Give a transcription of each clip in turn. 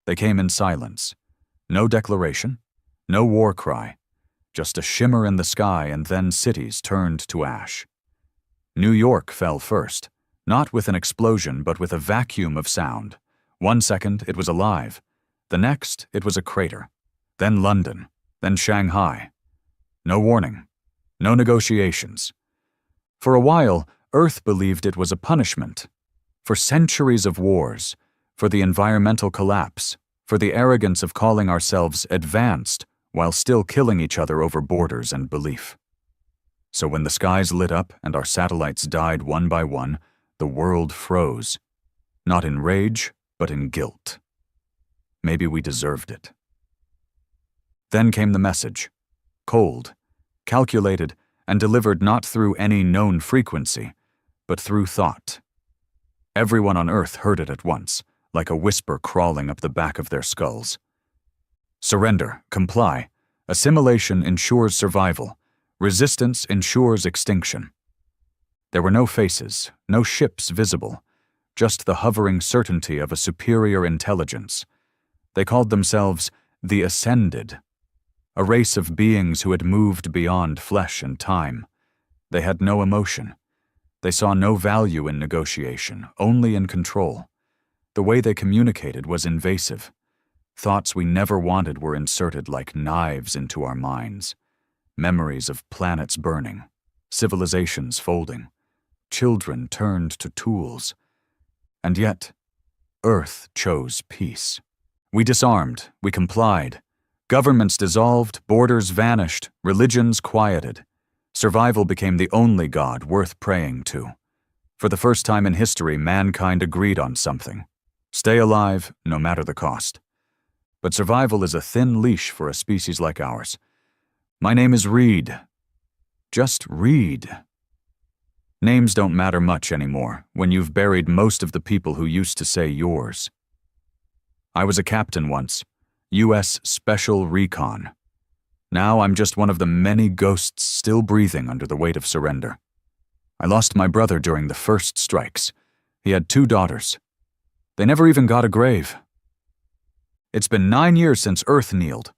They came in silence. No declaration, no war cry, just a shimmer in the sky, and then cities turned to ash. New York fell first, not with an explosion but with a vacuum of sound. 1 second it was alive, the next it was a crater, then London, then Shanghai. No warning, no negotiations. For a while, Earth believed it was a punishment. For centuries of wars, for the environmental collapse, for the arrogance of calling ourselves advanced while still killing each other over borders and belief. So when the skies lit up and our satellites died one by one, the world froze. Not in rage, but in guilt. Maybe we deserved it. Then came the message. Cold, calculated, and delivered not through any known frequency, but through thought. Everyone on Earth heard it at once, like a whisper crawling up the back of their skulls. Surrender, comply. Assimilation ensures survival. Resistance ensures extinction. There were no faces, no ships visible, just the hovering certainty of a superior intelligence. They called themselves the Ascended, a race of beings who had moved beyond flesh and time. They had no emotion. They saw no value in negotiation, only in control. The way they communicated was invasive. Thoughts we never wanted were inserted like knives into our minds. Memories of planets burning, civilizations folding, children turned to tools. And yet, Earth chose peace. We disarmed, we complied. Governments dissolved, borders vanished, religions quieted. Survival became the only god worth praying to. For the first time in history, mankind agreed on something. Stay alive, no matter the cost. But survival is a thin leash for a species like ours. My name is Reed. Just Reed. Names don't matter much anymore when you've buried most of the people who used to say yours. I was a captain once, U.S. Special Recon. Now I'm just one of the many ghosts still breathing under the weight of surrender. I lost my brother during the first strikes. He had 2 daughters. They never even got a grave. It's been 9 years since Earth kneeled.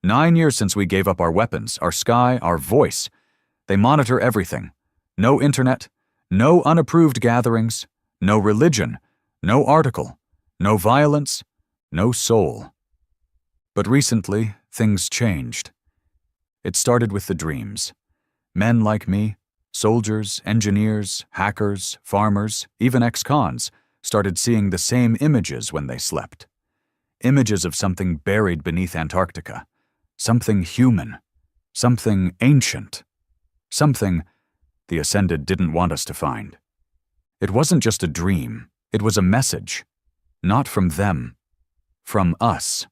9 years since we gave up our weapons, our sky, our voice. They monitor everything. No internet, no unapproved gatherings, no religion, no article, no violence, no soul. But recently, things changed. It started with the dreams. Men like me, soldiers, engineers, hackers, farmers, even ex-cons, started seeing the same images when they slept. Images of something buried beneath Antarctica. Something human. Something ancient. Something the Ascended didn't want us to find. It wasn't just a dream. It was a message. Not from them. From us.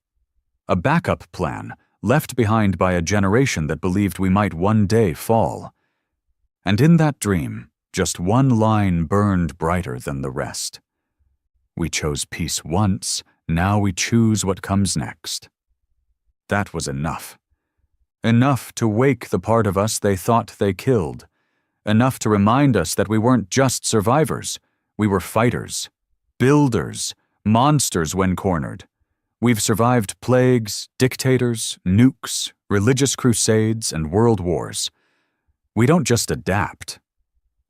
A backup plan left behind by a generation that believed we might one day fall. And in that dream, just one line burned brighter than the rest. We chose peace once, now we choose what comes next. That was enough. Enough to wake the part of us they thought they killed. Enough to remind us that we weren't just survivors. We were fighters, builders, monsters when cornered. We've survived plagues, dictators, nukes, religious crusades, and world wars. We don't just adapt.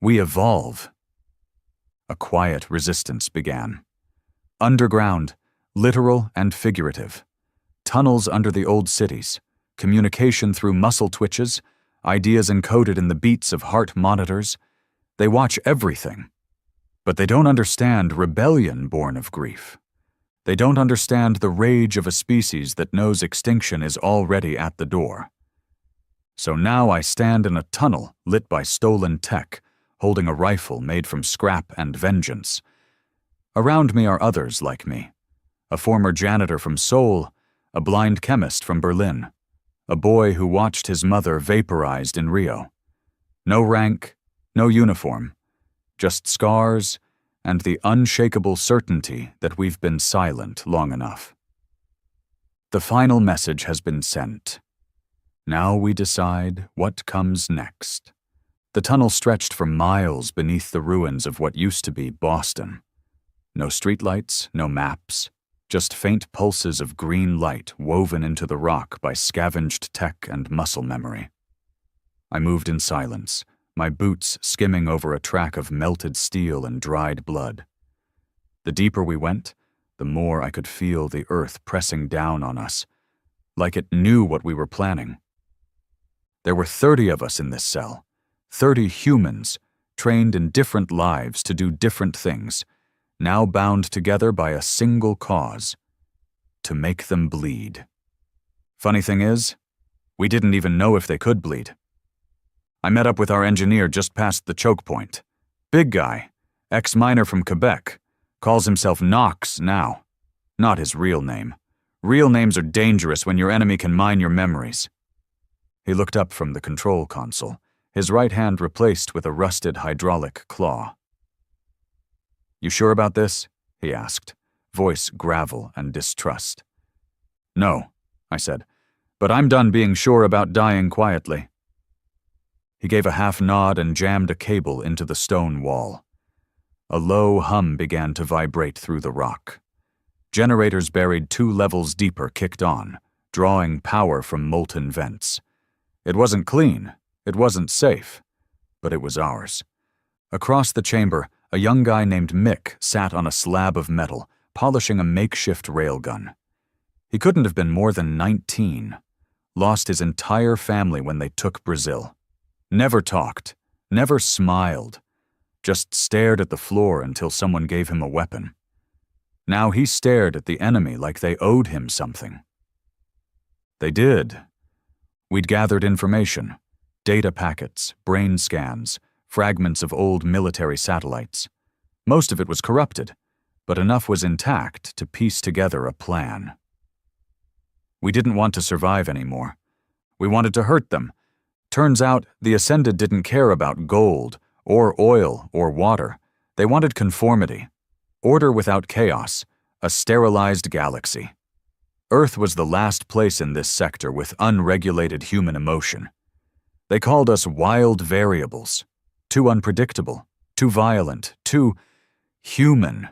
We evolve. A quiet resistance began. Underground, literal and figurative. Tunnels under the old cities, communication through muscle twitches, ideas encoded in the beats of heart monitors. They watch everything. But they don't understand rebellion born of grief. They don't understand the rage of a species that knows extinction is already at the door. So now I stand in a tunnel lit by stolen tech, holding a rifle made from scrap and vengeance. Around me are others like me. A former janitor from Seoul, a blind chemist from Berlin, a boy who watched his mother vaporized in Rio. No rank, no uniform, just scars and the unshakable certainty that we've been silent long enough. The final message has been sent. Now we decide what comes next. The tunnel stretched for miles beneath the ruins of what used to be Boston. No streetlights, no maps, just faint pulses of green light woven into the rock by scavenged tech and muscle memory. I moved in silence, my boots skimming over a track of melted steel and dried blood. The deeper we went, the more I could feel the earth pressing down on us, like it knew what we were planning. There were 30 of us in this cell, 30 humans, trained in different lives to do different things, now bound together by a single cause: to make them bleed. Funny thing is, we didn't even know if they could bleed. I met up with our engineer just past the choke point. Big guy, ex-miner from Quebec, calls himself Knox now. Not his real name. Real names are dangerous when your enemy can mine your memories. He looked up from the control console, his right hand replaced with a rusted hydraulic claw. "You sure about this?" he asked, voice gravel and distrust. "No," I said, "but I'm done being sure about dying quietly." He gave a half nod and jammed a cable into the stone wall. A low hum began to vibrate through the rock. Generators buried 2 levels deeper kicked on, drawing power from molten vents. It wasn't clean, it wasn't safe, but it was ours. Across the chamber, a young guy named Mick sat on a slab of metal, polishing a makeshift railgun. He couldn't have been more than 19. Lost his entire family when they took Brazil. Never talked, never smiled, just stared at the floor until someone gave him a weapon. Now he stared at the enemy like they owed him something. They did. We'd gathered information, data packets, brain scans, fragments of old military satellites. Most of it was corrupted, but enough was intact to piece together a plan. We didn't want to survive anymore. We wanted to hurt them. Turns out, the Ascended didn't care about gold, or oil, or water. They wanted conformity. Order without chaos, a sterilized galaxy. Earth was the last place in this sector with unregulated human emotion. They called us wild variables, too unpredictable, too violent, too human.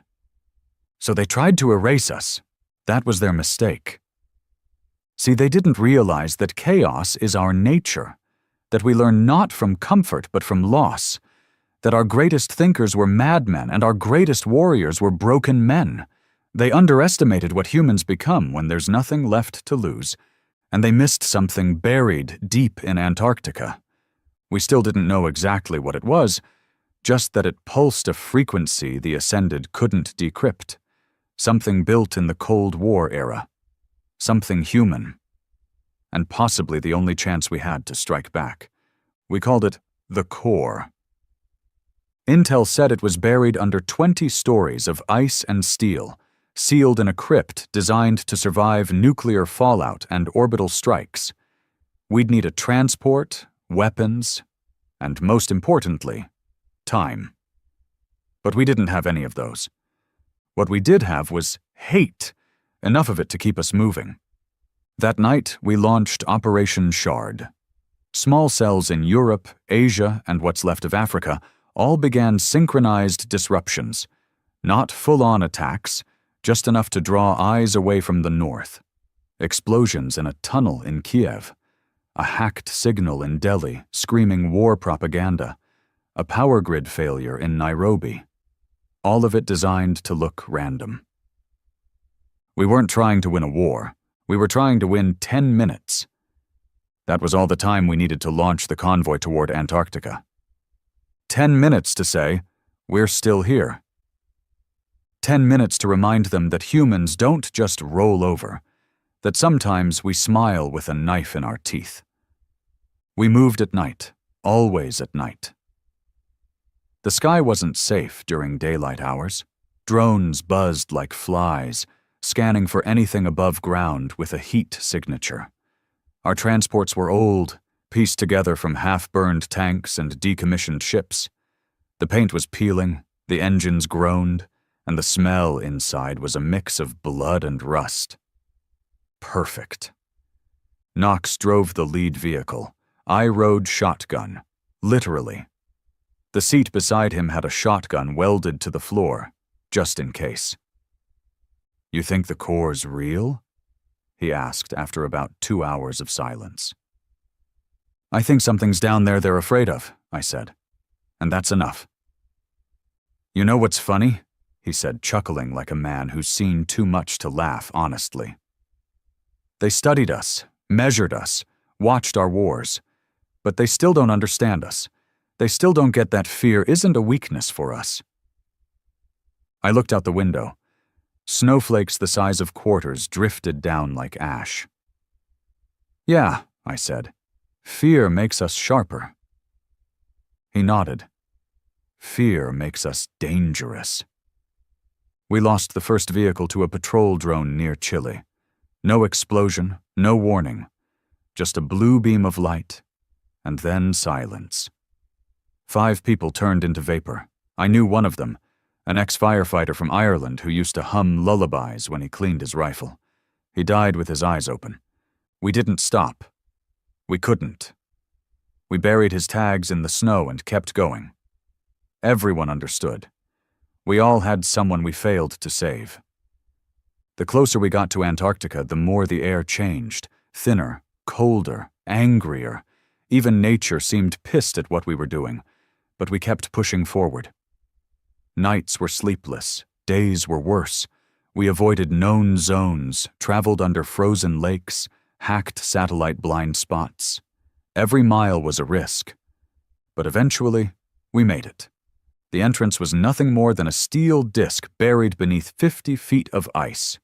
So they tried to erase us. That was their mistake. See, they didn't realize that chaos is our nature, that we learn not from comfort but from loss, that our greatest thinkers were madmen and our greatest warriors were broken men. They underestimated what humans become when there's nothing left to lose, and they missed something buried deep in Antarctica. We still didn't know exactly what it was, just that it pulsed a frequency the Ascended couldn't decrypt, something built in the Cold War era, something human, and possibly the only chance we had to strike back. We called it the core. Intel said it was buried under 20 stories of ice and steel, sealed in a crypt designed to survive nuclear fallout and orbital strikes. We'd need a transport, weapons, and most importantly, time. But we didn't have any of those. What we did have was hate, enough of it to keep us moving. That night, we launched Operation Shard. Small cells in Europe, Asia, and what's left of Africa all began synchronized disruptions, not full-on attacks, just enough to draw eyes away from the north. Explosions in a tunnel in Kiev, a hacked signal in Delhi screaming war propaganda, a power grid failure in Nairobi. All of it designed to look random. We weren't trying to win a war. We were trying to win 10 minutes. That was all the time we needed to launch the convoy toward Antarctica. 10 minutes to say, we're still here. 10 minutes to remind them that humans don't just roll over, that sometimes we smile with a knife in our teeth. We moved at night, always at night. The sky wasn't safe during daylight hours. Drones buzzed like flies, scanning for anything above ground with a heat signature. Our transports were old, pieced together from half-burned tanks and decommissioned ships. The paint was peeling, the engines groaned, and the smell inside was a mix of blood and rust. Perfect. Knox drove the lead vehicle. I rode shotgun, literally. The seat beside him had a shotgun welded to the floor, just in case. You think the core's real? He asked after about 2 hours of silence. I think something's down there they're afraid of, I said. And that's enough. You know what's funny? He said, chuckling like a man who's seen too much to laugh honestly. They studied us, measured us, watched our wars, but they still don't understand us. They still don't get that fear isn't a weakness for us. I looked out the window. Snowflakes the size of quarters drifted down like ash. Yeah, I said. Fear makes us sharper. He nodded. Fear makes us dangerous. We lost the first vehicle to a patrol drone near Chile. No explosion, no warning. Just a blue beam of light, and then silence. 5 people turned into vapor. I knew one of them, an ex-firefighter from Ireland who used to hum lullabies when he cleaned his rifle. He died with his eyes open. We didn't stop. We couldn't. We buried his tags in the snow and kept going. Everyone understood. We all had someone we failed to save. The closer we got to Antarctica, the more the air changed, thinner, colder, angrier. Even nature seemed pissed at what we were doing, but we kept pushing forward. Nights were sleepless, days were worse. We avoided known zones, traveled under frozen lakes, hacked satellite blind spots. Every mile was a risk. But eventually, we made it. The entrance was nothing more than a steel disc buried beneath 50 feet of ice.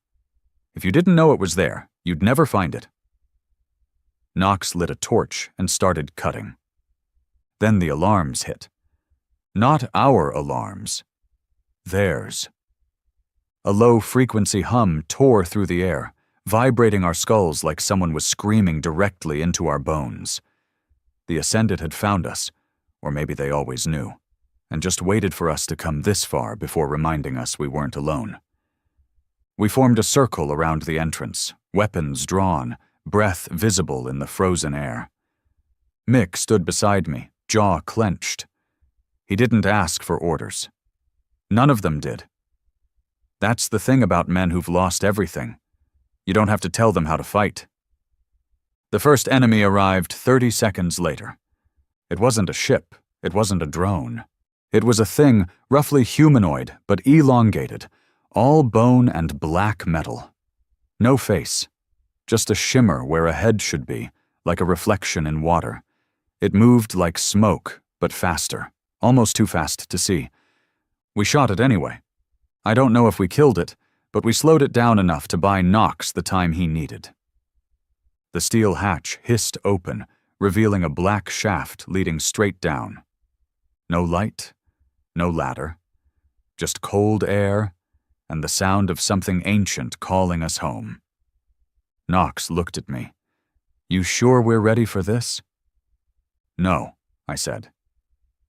If you didn't know it was there, you'd never find it. Knox lit a torch and started cutting. Then the alarms hit. Not our alarms. Theirs. A low-frequency hum tore through the air, vibrating our skulls like someone was screaming directly into our bones. The Ascended had found us, or maybe they always knew, and just waited for us to come this far before reminding us we weren't alone. We formed a circle around the entrance, weapons drawn, breath visible in the frozen air. Mick stood beside me, jaw clenched. He didn't ask for orders. None of them did. That's the thing about men who've lost everything. You don't have to tell them how to fight. The first enemy arrived 30 seconds later. It wasn't a ship. It wasn't a drone. It was a thing roughly humanoid, but elongated, all bone and black metal. No face. Just a shimmer where a head should be, like a reflection in water. It moved like smoke, but faster, almost too fast to see. We shot it anyway. I don't know if we killed it, but we slowed it down enough to buy Knox the time he needed. The steel hatch hissed open, revealing a black shaft leading straight down. No light, no ladder, just cold air and the sound of something ancient calling us home. Knox looked at me. You sure we're ready for this? No, I said.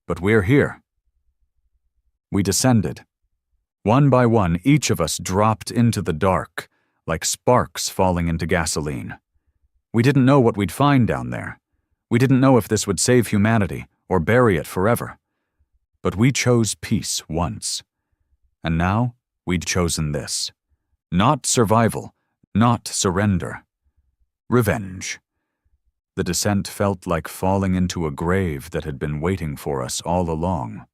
But we're here. We descended. One by one, each of us dropped into the dark, like sparks falling into gasoline. We didn't know what we'd find down there. We didn't know if this would save humanity or bury it forever. But we chose peace once. And now, we'd chosen this. Not survival, not surrender. Revenge. The descent felt like falling into a grave that had been waiting for us all along.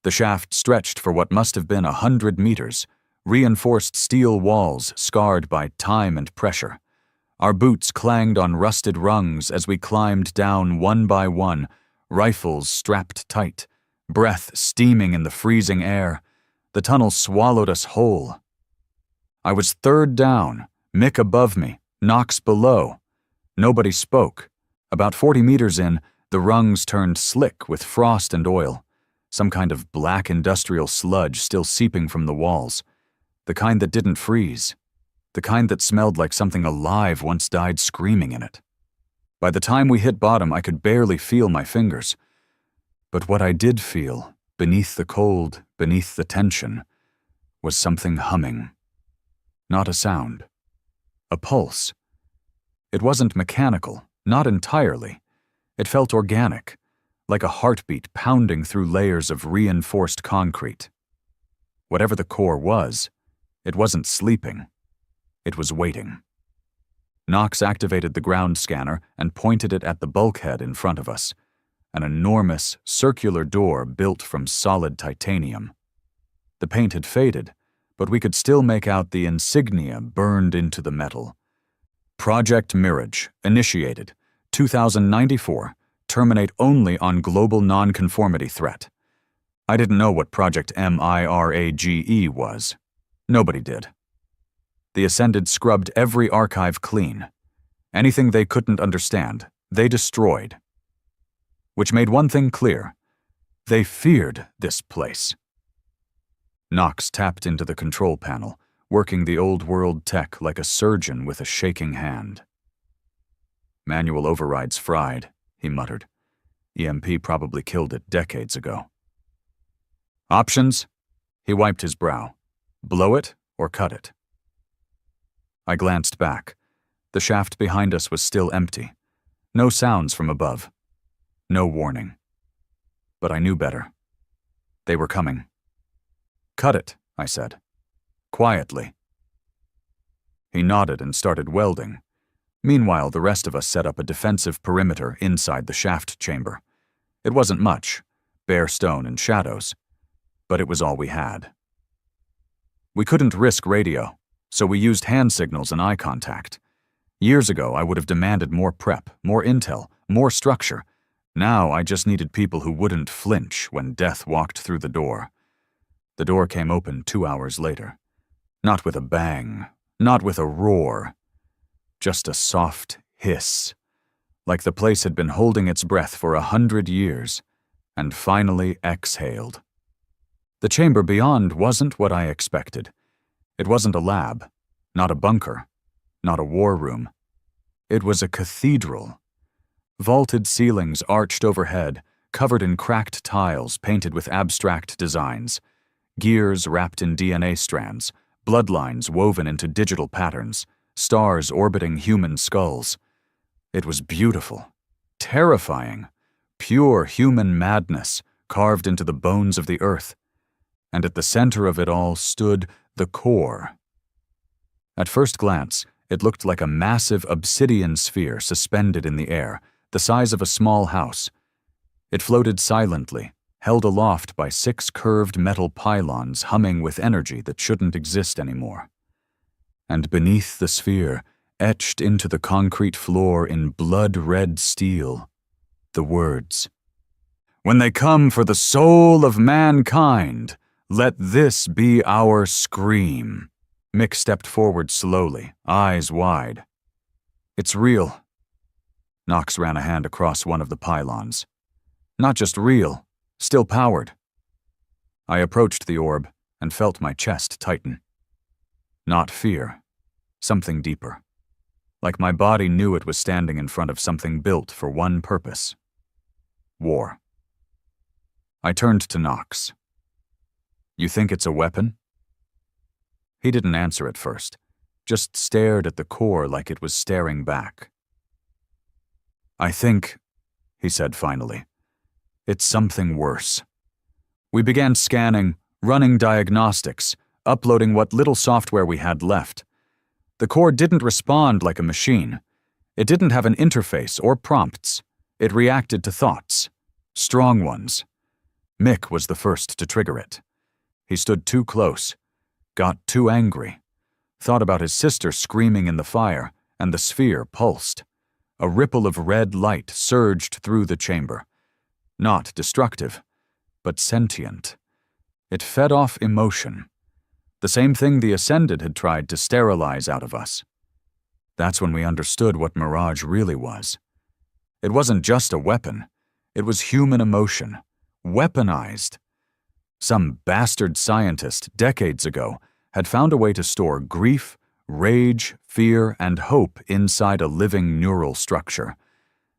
The shaft stretched for what must have been 100 meters, reinforced steel walls scarred by time and pressure. Our boots clanged on rusted rungs as we climbed down one by one, rifles strapped tight, breath steaming in the freezing air. The tunnel swallowed us whole. I was third down, Mick above me, Knox below. Nobody spoke. About 40 meters in, the rungs turned slick with frost and oil. Some kind of black industrial sludge still seeping from the walls. The kind that didn't freeze. The kind that smelled like something alive once died screaming in it. By the time we hit bottom, I could barely feel my fingers. But what I did feel, beneath the cold, beneath the tension, was something humming. Not a sound. A pulse. It wasn't mechanical, not entirely. It felt organic, like a heartbeat pounding through layers of reinforced concrete. Whatever the core was, It wasn't sleeping. It was waiting. Knox activated the ground scanner and pointed it at the bulkhead in front of us, an enormous, circular door built from solid titanium. The paint had faded, but we could still make out the insignia burned into the metal. Project Mirage, initiated, 2094, terminate only on global nonconformity threat. I didn't know what Project MIRAGE was. Nobody did. The Ascended scrubbed every archive clean. Anything they couldn't understand, they destroyed. Which made one thing clear. They feared this place. Knox tapped into the control panel, working the old-world tech like a surgeon with a shaking hand. Manual overrides fried, he muttered. EMP probably killed it decades ago. Options? He wiped his brow. Blow it or cut it. I glanced back. The shaft behind us was still empty. No sounds from above. No warning. But I knew better. They were coming. Cut it, I said. Quietly. He nodded and started welding. Meanwhile, the rest of us set up a defensive perimeter inside the shaft chamber. It wasn't much, bare stone and shadows, but it was all we had. We couldn't risk radio, so we used hand signals and eye contact. Years ago, I would have demanded more prep, more intel, more structure. Now I just needed people who wouldn't flinch when death walked through the door. The door came open 2 hours later. Not with a bang, not with a roar. Just a soft hiss, like the place had been holding its breath for 100 years, and finally exhaled. The chamber beyond wasn't what I expected. It wasn't a lab, not a bunker, not a war room. It was a cathedral. Vaulted ceilings arched overhead, covered in cracked tiles painted with abstract designs, gears wrapped in DNA strands, bloodlines woven into digital patterns, stars orbiting human skulls. It was beautiful, terrifying, pure human madness carved into the bones of the earth. And at the center of it all stood the core. At first glance, it looked like a massive obsidian sphere suspended in the air, the size of a small house. It floated silently, held aloft by 6 curved metal pylons humming with energy that shouldn't exist anymore. And beneath the sphere, etched into the concrete floor in blood-red steel, the words, "When they come for the soul of mankind, let this be our scream." Mick stepped forward slowly, eyes wide. "It's real." Knox ran a hand across one of the pylons. "Not just real, still powered." I approached the orb and felt my chest tighten. Not fear, something deeper. Like my body knew it was standing in front of something built for one purpose. War. I turned to Knox. "You think it's a weapon?" He didn't answer at first, just stared at the core like it was staring back. "I think," he said finally, "it's something worse." We began scanning, running diagnostics, uploading what little software we had left. The core didn't respond like a machine. It didn't have an interface or prompts. It reacted to thoughts. Strong ones. Mick was the first to trigger it. He stood too close, got too angry, thought about his sister screaming in the fire, and the sphere pulsed. A ripple of red light surged through the chamber. Not destructive, but sentient. It fed off emotion. The same thing the Ascended had tried to sterilize out of us. That's when we understood what Mirage really was. It wasn't just a weapon. It was human emotion. Weaponized. Some bastard scientist decades ago had found a way to store grief, rage, fear, and hope inside a living neural structure,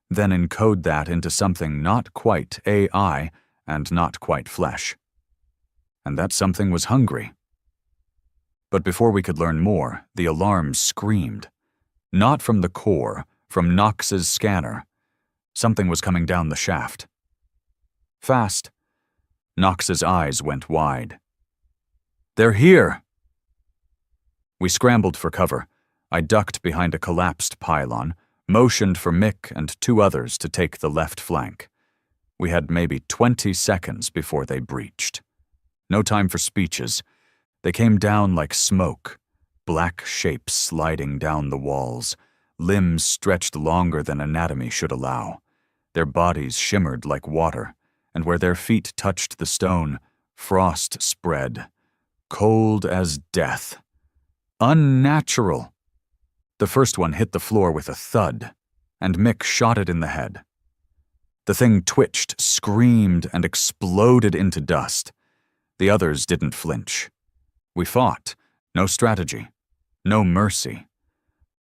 then encode that into something not quite AI and not quite flesh. And that something was hungry. But before we could learn more, the alarm screamed. Not from the core, from Knox's scanner. Something was coming down the shaft. Fast. Knox's eyes went wide. "They're here!" We scrambled for cover. I ducked behind a collapsed pylon, motioned for Mick and 2 others to take the left flank. We had maybe 20 seconds before they breached. No time for speeches. They came down like smoke, black shapes sliding down the walls, limbs stretched longer than anatomy should allow. Their bodies shimmered like water, and where their feet touched the stone, frost spread, cold as death. Unnatural. The first one hit the floor with a thud, and Mick shot it in the head. The thing twitched, screamed, and exploded into dust. The others didn't flinch. We fought. No strategy. No mercy.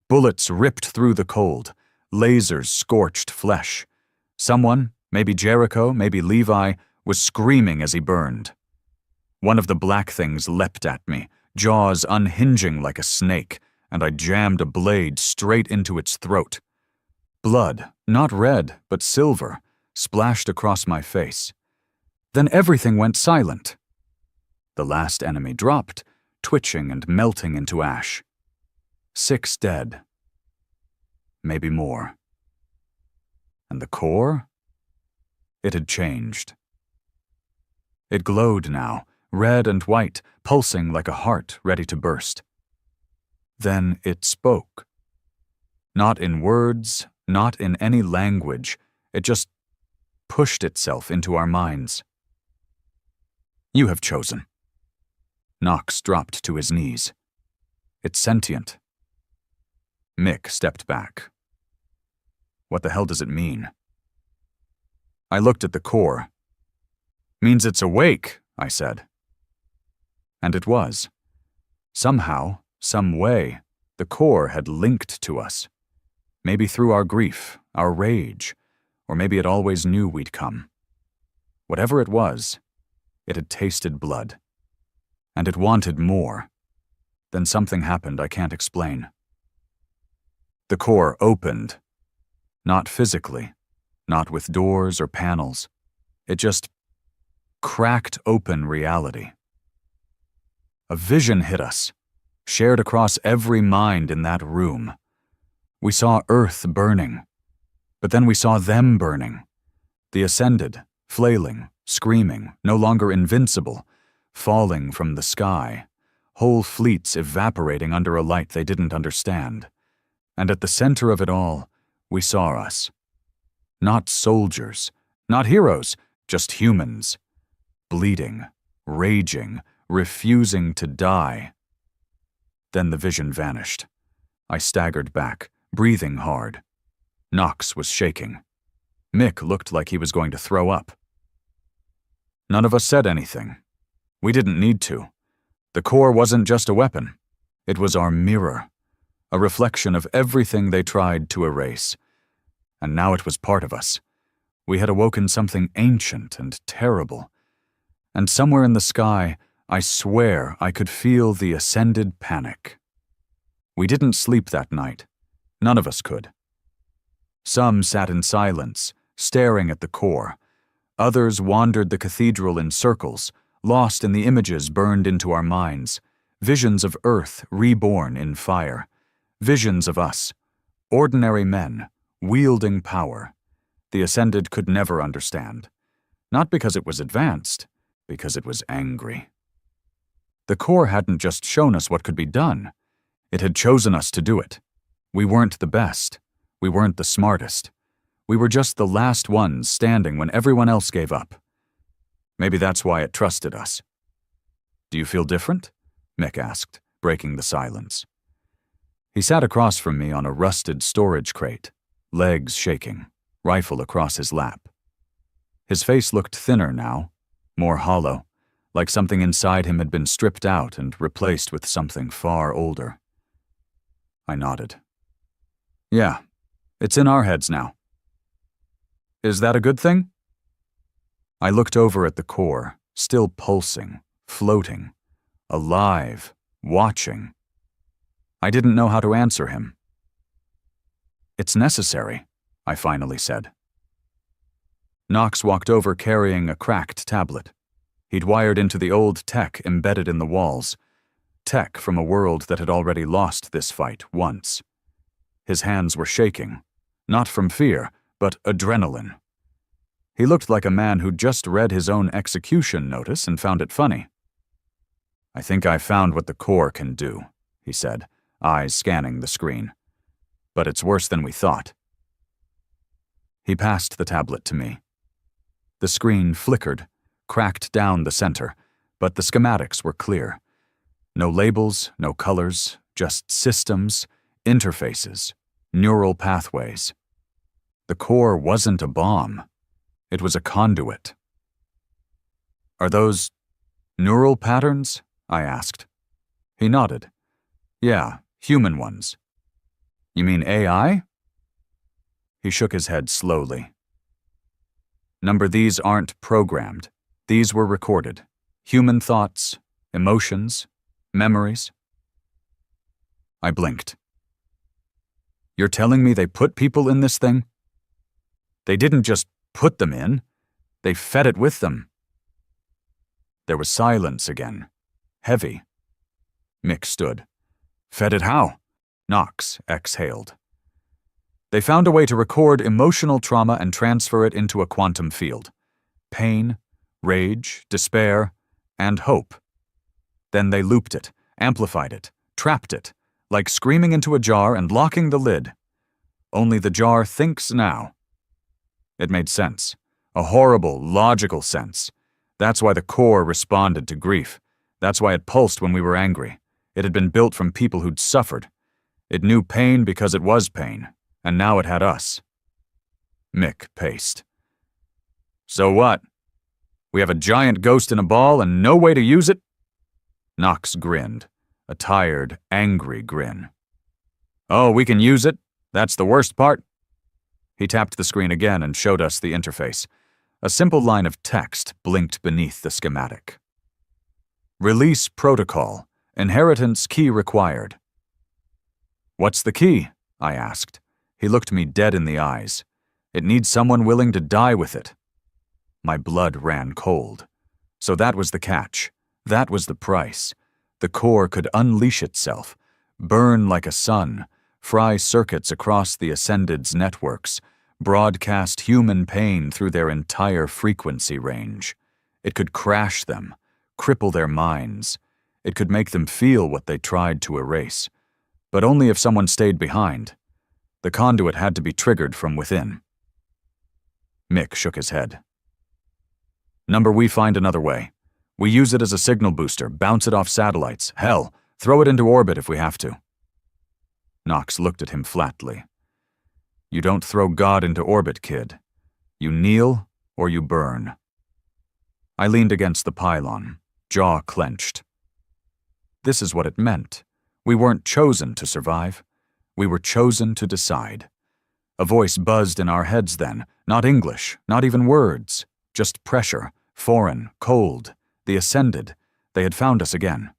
Bullets ripped through the cold. Lasers scorched flesh. Someone, maybe Jericho, maybe Levi, was screaming as he burned. One of the black things leapt at me, jaws unhinging like a snake, and I jammed a blade straight into its throat. Blood, not red, but silver, splashed across my face. Then everything went silent. The last enemy dropped, twitching and melting into ash. 6 dead. Maybe more. And the core? It had changed. It glowed now, red and white, pulsing like a heart ready to burst. Then it spoke. Not in words, not in any language, it just pushed itself into our minds. You have chosen. Knox dropped to his knees. It's sentient. Mick stepped back. What the hell does it mean? I looked at the core. Means it's awake, I said. And it was. Somehow, some way, the core had linked to us. Maybe through our grief, our rage, or maybe it always knew we'd come. Whatever it was, it had tasted blood. And it wanted more. Then something happened I can't explain. The core opened. Not physically, not with doors or panels. It just cracked open reality. A vision hit us, shared across every mind in that room. We saw Earth burning, but then we saw them burning. The Ascended, flailing, screaming, no longer invincible, falling from the sky, whole fleets evaporating under a light they didn't understand. And at the center of it all, we saw us. Not soldiers, not heroes, just humans. Bleeding, raging, refusing to die. Then the vision vanished. I staggered back, breathing hard. Knox was shaking. Mick looked like he was going to throw up. None of us said anything. We didn't need to. The core wasn't just a weapon. It was our mirror, a reflection of everything they tried to erase. And now it was part of us. We had awoken something ancient and terrible. And somewhere in the sky, I swear I could feel the Ascended panic. We didn't sleep that night. None of us could. Some sat in silence, staring at the core. Others wandered the cathedral in circles, lost in the images burned into our minds, visions of Earth reborn in fire, visions of us, ordinary men, wielding power. The Ascended could never understand. Not because it was advanced, because it was angry. The core hadn't just shown us what could be done. It had chosen us to do it. We weren't the best. We weren't the smartest. We were just the last ones standing when everyone else gave up. Maybe that's why it trusted us. Do you feel different? Mick asked, breaking the silence. He sat across from me on a rusted storage crate, legs shaking, rifle across his lap. His face looked thinner now, more hollow, like something inside him had been stripped out and replaced with something far older. I nodded. Yeah, it's in our heads now. Is that a good thing? I looked over at the core, still pulsing, floating, alive, watching. I didn't know how to answer him. It's necessary, I finally said. Knox walked over carrying a cracked tablet. He'd wired into the old tech embedded in the walls. tech from a world that had already lost this fight once. His hands were shaking, not from fear, but adrenaline. He looked like a man who'd just read his own execution notice and found it funny. "I think I found what the core can do," he said, eyes scanning the screen. "But it's worse than we thought." He passed the tablet to me. The screen flickered, cracked down the center, but the schematics were clear. No labels, no colors, just systems, interfaces, neural pathways. The core wasn't a bomb. It was a conduit. "Are those neural patterns?" I asked. He nodded. "Yeah, human ones." "You mean AI?" He shook his head slowly. "Number, these aren't programmed. These were recorded. Human thoughts, emotions, memories." I blinked. "You're telling me they put people in this thing?" "They didn't just put them in. They fed it with them." There was silence again. Heavy. Mick stood. "Fed it how?" Knox exhaled. "They found a way to record emotional trauma and transfer it into a quantum field. Pain, rage, despair, and hope. Then they looped it, amplified it, trapped it, like screaming into a jar and locking the lid. Only the jar thinks now." It made sense. A horrible, logical sense. That's why the core responded to grief. That's why it pulsed when we were angry. It had been built from people who'd suffered. It knew pain because it was pain, and now it had us. Mick paced. "So what? We have a giant ghost in a ball and no way to use it?" Knox grinned, a tired, angry grin. "Oh, we can use it? That's the worst part?" He tapped the screen again and showed us the interface. A simple line of text blinked beneath the schematic. "Release protocol. Inheritance key required." "What's the key?" I asked. He looked me dead in the eyes. "It needs someone willing to die with it." My blood ran cold. So that was the catch. That was the price. The core could unleash itself, burn like a sun, fry circuits across the Ascended's networks, broadcast human pain through their entire frequency range. It could crash them, cripple their minds. It could make them feel what they tried to erase. But only if someone stayed behind. The conduit had to be triggered from within. Mick shook his head. "Number, we find another way. We use it as a signal booster, bounce it off satellites. Hell, throw it into orbit if we have to." Knox looked at him flatly. "You don't throw God into orbit, kid. You kneel or you burn." I leaned against the pylon, jaw clenched. This is what it meant. We weren't chosen to survive. We were chosen to decide. A voice buzzed in our heads then, not English, not even words, just pressure, foreign, cold, the Ascended. They had found us again.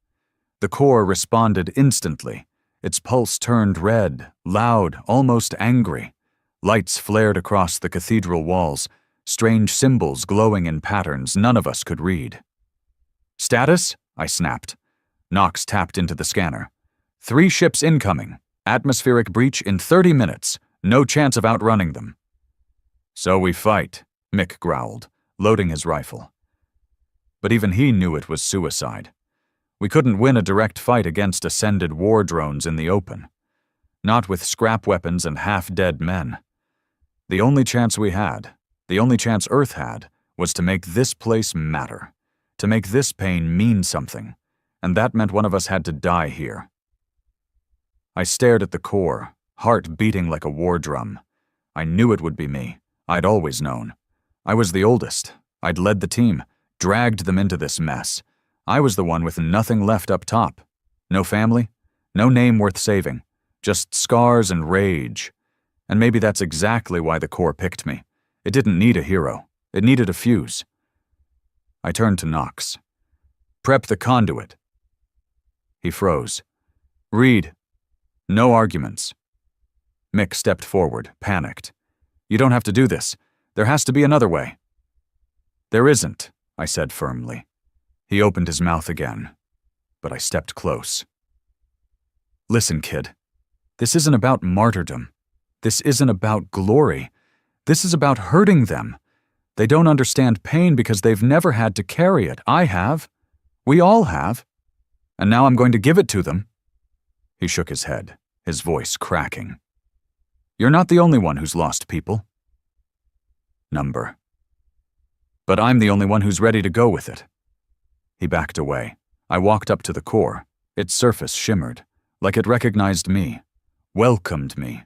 The core responded instantly. Its pulse turned red, loud, almost angry. Lights flared across the cathedral walls, strange symbols glowing in patterns none of us could read. "Status?" I snapped. Knox tapped into the scanner. 3 ships incoming. Atmospheric breach in 30 minutes. No chance of outrunning them." "So we fight," Mick growled, loading his rifle. But even he knew it was suicide. We couldn't win a direct fight against Ascended war drones in the open. Not with scrap weapons and half-dead men. The only chance we had, the only chance Earth had, was to make this place matter. To make this pain mean something. And that meant one of us had to die here. I stared at the core, heart beating like a war drum. I knew it would be me. I'd always known. I was the oldest. I'd led the team, dragged them into this mess. I was the one with nothing left up top. No family, no name worth saving, just scars and rage. And maybe that's exactly why the core picked me. It didn't need a hero. It needed a fuse. I turned to Knox. "Prep the conduit." He froze. "Read. No arguments." Mick stepped forward, panicked. "You don't have to do this. There has to be another way." "There isn't," I said firmly. He opened his mouth again. but I stepped close. Listen, kid. This isn't about martyrdom. This isn't about glory. This is about hurting them. They don't understand pain because they've never had to carry it. I have. We all have. And now I'm going to give it to them. He shook his head, his voice cracking. You're not the only one who's lost people. Number. But I'm the only one who's ready to go with it. He backed away. I walked up to the core. Its surface shimmered, like it recognized me, welcomed me,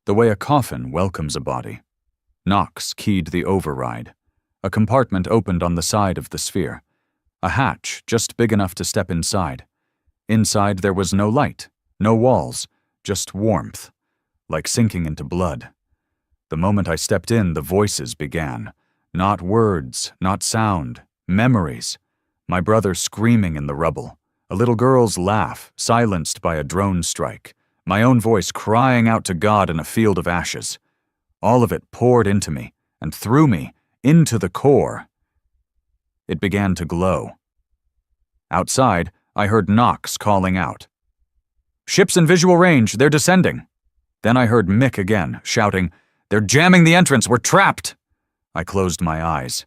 the way a coffin welcomes a body. Knox keyed the override. A compartment opened on the side of the sphere. A hatch just big enough to step inside. Inside there was no light, no walls, just warmth, like sinking into blood. The moment I stepped in, the voices began. Not words, not sound, memories. My brother screaming in the rubble. A little girl's laugh, silenced by a drone strike. My own voice crying out to God in a field of ashes. All of it poured into me, and through me, into the core. It began to glow. Outside, I heard Knox calling out. Ships in visual range, they're descending. Then I heard Mick again, shouting, They're jamming the entrance, we're trapped! I closed my eyes.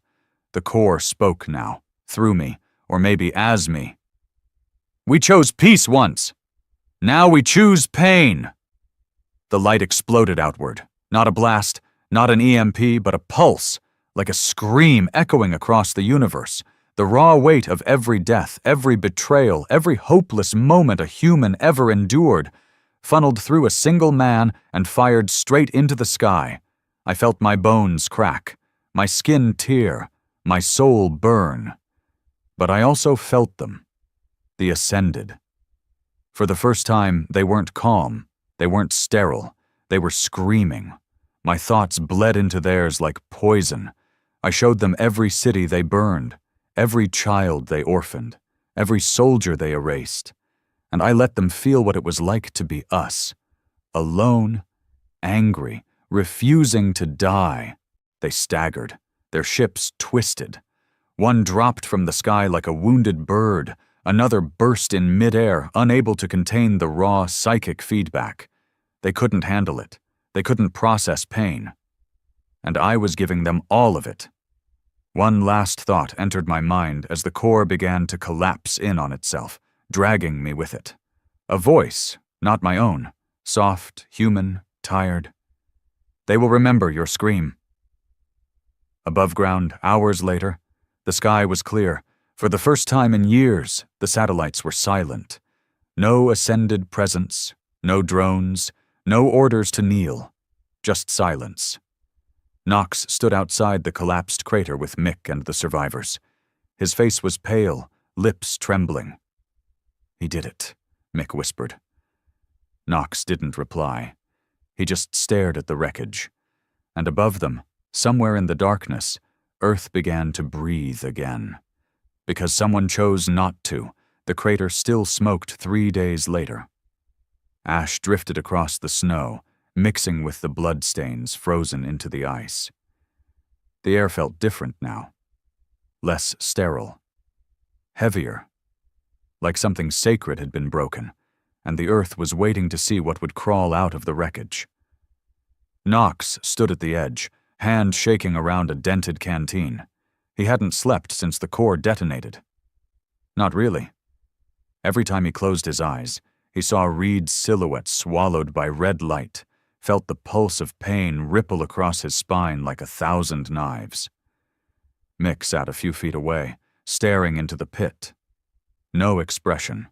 The core spoke now, through me, or maybe as me. We chose peace once. Now we choose pain. The light exploded outward. Not a blast, not an EMP, but a pulse, like a scream echoing across the universe. The raw weight of every death, every betrayal, every hopeless moment a human ever endured, funneled through a single man and fired straight into the sky. I felt my bones crack, my skin tear, my soul burn. But I also felt them. The Ascended. For the first time, they weren't calm, they weren't sterile, they were screaming. My thoughts bled into theirs like poison. I showed them every city they burned, every child they orphaned, every soldier they erased. And I let them feel what it was like to be us. Alone, angry, refusing to die. They staggered, their ships twisted. One dropped from the sky like a wounded bird. Another burst in midair, unable to contain the raw psychic feedback. They couldn't handle it. They couldn't process pain. And I was giving them all of it. One last thought entered my mind as the core began to collapse in on itself, dragging me with it. A voice, not my own, soft, human, tired. They will remember your scream. Above ground, hours later, the sky was clear. For the first time in years, the satellites were silent. No ascended presence, no drones, no orders to kneel, just silence. Knox stood outside the collapsed crater with Mick and the survivors. His face was pale, lips trembling. He did it, Mick whispered. Knox didn't reply. He just stared at the wreckage. And above them, somewhere in the darkness, Earth began to breathe again. Because someone chose not to, the crater still smoked 3 days later. Ash drifted across the snow, mixing with the bloodstains frozen into the ice. The air felt different now. Less sterile. Heavier. Like something sacred had been broken, and the earth was waiting to see what would crawl out of the wreckage. Knox stood at the edge, hand shaking around a dented canteen. He hadn't slept since the core detonated. Not really. Every time he closed his eyes, he saw Reed's silhouette swallowed by red light, felt the pulse of pain ripple across his spine like 1,000 knives. Mick sat a few feet away, staring into the pit. No expression.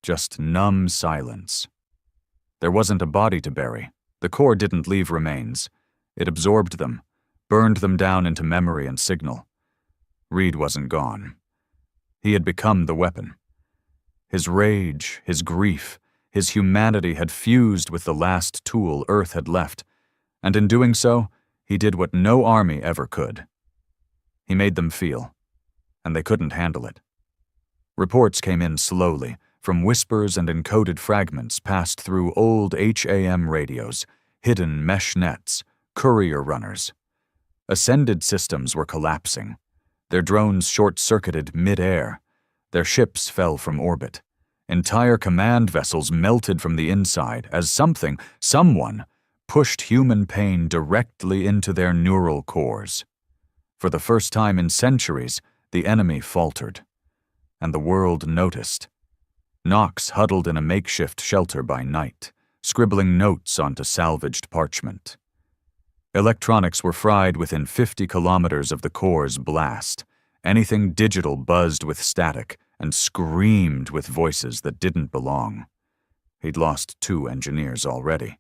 Just numb silence. There wasn't a body to bury. The core didn't leave remains. It absorbed them, burned them down into memory and signal. Reed wasn't gone. He had become the weapon. His rage, his grief, his humanity had fused with the last tool Earth had left, and in doing so, he did what no army ever could. He made them feel, and they couldn't handle it. Reports came in slowly, from whispers and encoded fragments passed through old HAM radios, hidden mesh nets, courier runners. Ascended systems were collapsing. Their drones short-circuited mid-air. Their ships fell from orbit. Entire command vessels melted from the inside as someone, pushed human pain directly into their neural cores. For the first time in centuries, the enemy faltered. And the world noticed. Knox huddled in a makeshift shelter by night, scribbling notes onto salvaged parchment. Electronics were fried within 50 kilometers of the core's blast. Anything digital buzzed with static and screamed with voices that didn't belong. He'd lost 2 engineers already.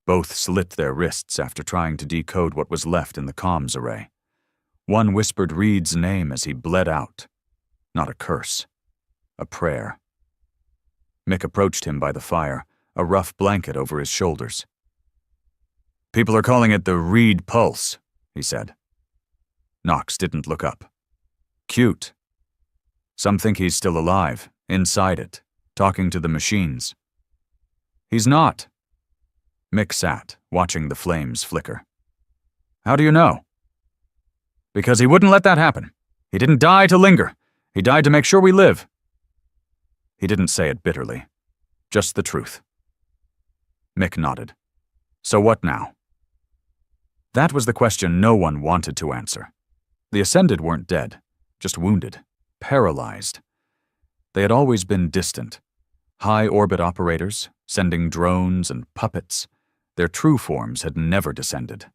Both slit their wrists after trying to decode what was left in the comms array. One whispered Reed's name as he bled out. Not a curse. A prayer. Mick approached him by the fire, a rough blanket over his shoulders. "People are calling it the Reed Pulse," he said. Knox didn't look up. "Cute. Some think he's still alive, inside it, talking to the machines." "He's not." Mick sat, watching the flames flicker. "How do you know?" "Because he wouldn't let that happen. He didn't die to linger. He died to make sure we live." He didn't say it bitterly. Just the truth. Mick nodded. "So what now?" That was the question no one wanted to answer. The Ascended weren't dead, just wounded, paralyzed. They had always been distant. High-orbit operators, sending drones and puppets. Their true forms had never descended.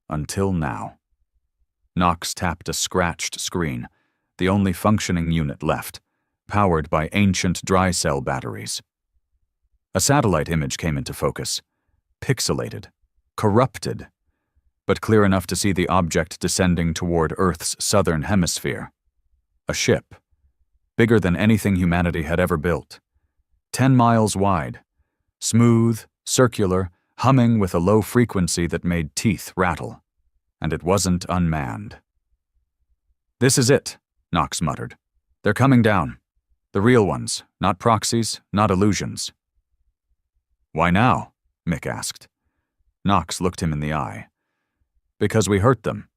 Until now. Knox tapped a scratched screen, the only functioning unit left, powered by ancient dry cell batteries. A satellite image came into focus, pixelated, corrupted, but clear enough to see the object descending toward Earth's southern hemisphere. A ship, bigger than anything humanity had ever built. 10 miles wide, smooth, circular, humming with a low frequency that made teeth rattle. And it wasn't unmanned. "This is it," Knox muttered. "They're coming down. The real ones, not proxies, not illusions." "Why now?" Mick asked. Knox looked him in the eye. "Because we hurt them."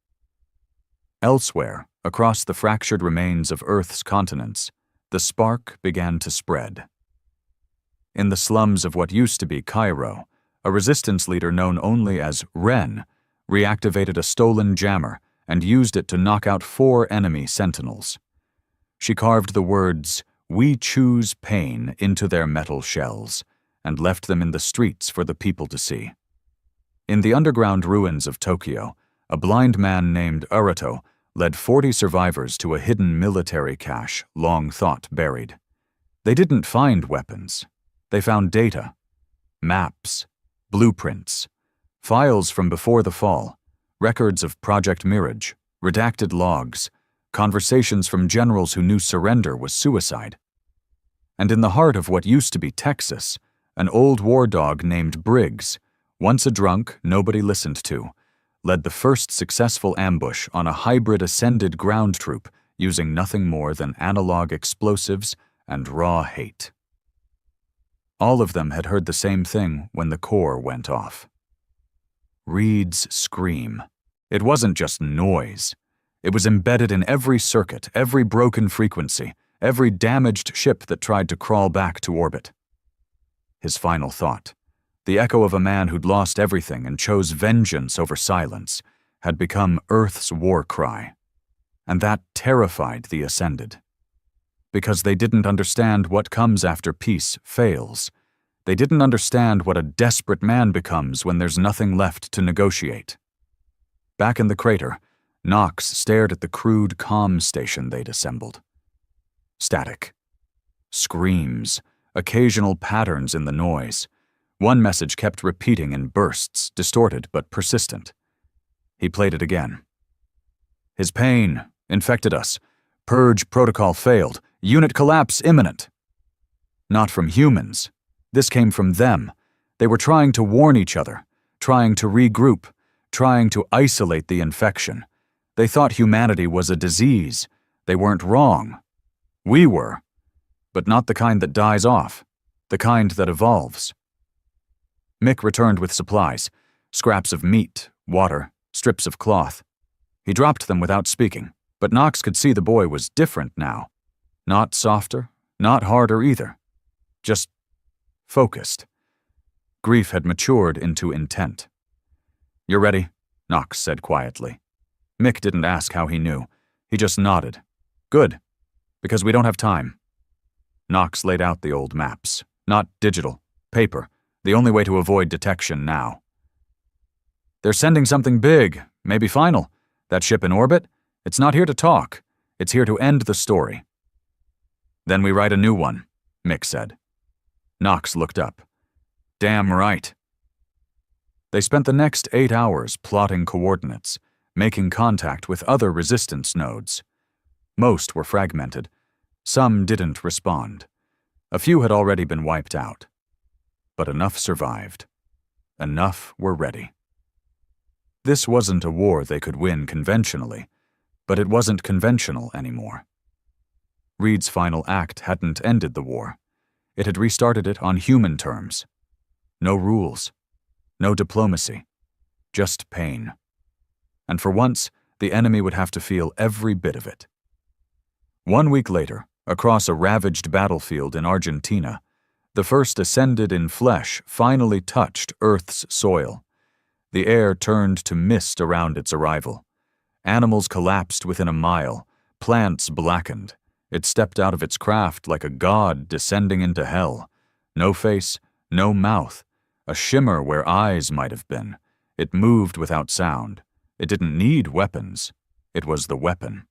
Elsewhere, across the fractured remains of Earth's continents, the spark began to spread. In the slums of what used to be Cairo, a resistance leader known only as Wren reactivated a stolen jammer and used it to knock out 4 enemy sentinels. She carved the words, "We choose pain," into their metal shells, and left them in the streets for the people to see. In the underground ruins of Tokyo, a blind man named Urato led 40 survivors to a hidden military cache long thought buried. They didn't find weapons. They found data, maps, blueprints, files from before the fall, records of Project Mirage, redacted logs, conversations from generals who knew surrender was suicide. And in the heart of what used to be Texas, an old war dog named Briggs, once a drunk nobody listened to, led the first successful ambush on a hybrid Ascended ground troop using nothing more than analog explosives and raw hate. All of them had heard the same thing when the core went off. Reed's scream. It wasn't just noise. It was embedded in every circuit, every broken frequency, every damaged ship that tried to crawl back to orbit. His final thought, the echo of a man who'd lost everything and chose vengeance over silence, had become Earth's war cry. And that terrified the Ascended. Because they didn't understand what comes after peace fails. They didn't understand what a desperate man becomes when there's nothing left to negotiate. Back in the crater, Knox stared at the crude comm station they'd assembled. Static. Screams. Occasional patterns in the noise. One message kept repeating in bursts, distorted but persistent. He played it again. "His pain infected us. Purge protocol failed. Unit collapse imminent." Not from humans. This came from them. They were trying to warn each other, trying to regroup, trying to isolate the infection. They thought humanity was a disease. They weren't wrong. We were. But not the kind that dies off. The kind that evolves. Mick returned with supplies, scraps of meat, water, strips of cloth. He dropped them without speaking, but Knox could see the boy was different now. Not softer, not harder either. Just focused. Grief had matured into intent. "You're ready," Knox said quietly. Mick didn't ask how he knew. He just nodded. "Good, because we don't have time." Knox laid out the old maps. Not digital, paper, the only way to avoid detection now. "They're sending something big, maybe final. That ship in orbit? It's not here to talk. It's here to end the story." "Then we write a new one," Mick said. Knox looked up. "Damn right." They spent the next 8 hours plotting coordinates, making contact with other resistance nodes. Most were fragmented. Some didn't respond. A few had already been wiped out. But enough survived. Enough were ready. This wasn't a war they could win conventionally, but it wasn't conventional anymore. Reed's final act hadn't ended the war. It had restarted it on human terms. No rules. No diplomacy. Just pain. And for once, the enemy would have to feel every bit of it. 1 week later, across a ravaged battlefield in Argentina, the first ascended in flesh finally touched Earth's soil. The air turned to mist around its arrival. Animals collapsed within a mile. Plants blackened. It stepped out of its craft like a god descending into hell. No face, no mouth, a shimmer where eyes might have been. It moved without sound. It didn't need weapons. It was the weapon.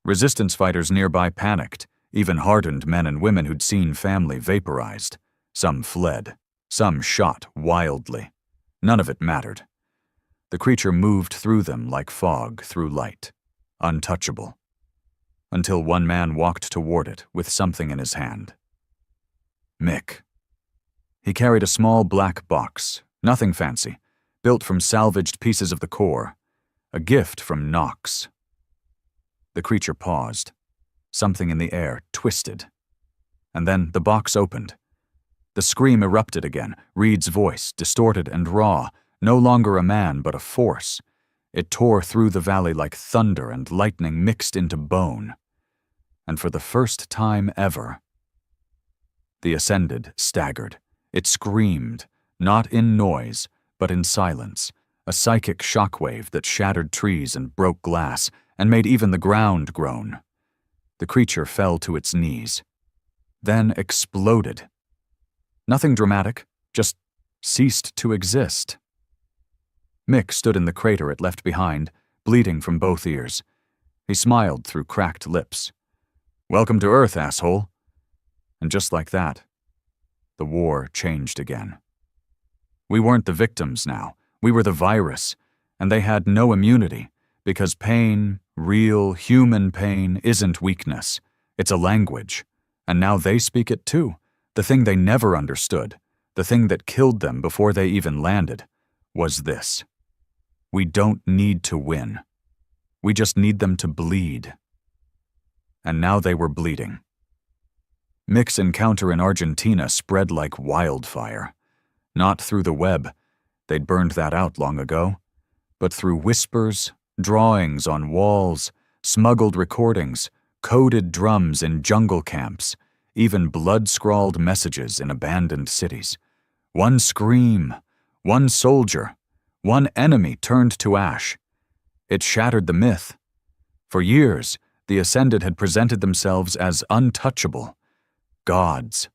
Resistance fighters nearby panicked, even hardened men and women who'd seen family vaporized. Some fled. Some shot wildly. None of it mattered. The creature moved through them like fog through light, untouchable. Until one man walked toward it with something in his hand. Mick. He carried a small black box, nothing fancy, built from salvaged pieces of the core, a gift from Knox. The creature paused. Something in the air twisted. And then the box opened. The scream erupted again, Reed's voice, distorted and raw, no longer a man but a force. It tore through the valley like thunder and lightning mixed into bone. And for the first time ever, the Ascended staggered. It screamed, not in noise, but in silence, a psychic shockwave that shattered trees and broke glass and made even the ground groan. The creature fell to its knees, then exploded. Nothing dramatic, just ceased to exist. Mick stood in the crater it left behind, bleeding from both ears. He smiled through cracked lips. "Welcome to Earth, asshole." And just like that, the war changed again. We weren't the victims now. We were the virus, and they had no immunity, because pain, real human pain, isn't weakness. It's a language. And now they speak it too. The thing they never understood, the thing that killed them before they even landed, was this. We don't need to win. We just need them to bleed. And now they were bleeding. Mick's encounter in Argentina spread like wildfire. Not through the web. They'd burned that out long ago. But through whispers, drawings on walls, smuggled recordings, coded drums in jungle camps, even blood-scrawled messages in abandoned cities. One scream, one soldier, one enemy turned to ash. It shattered the myth. For years, the Ascended had presented themselves as untouchable. Gods,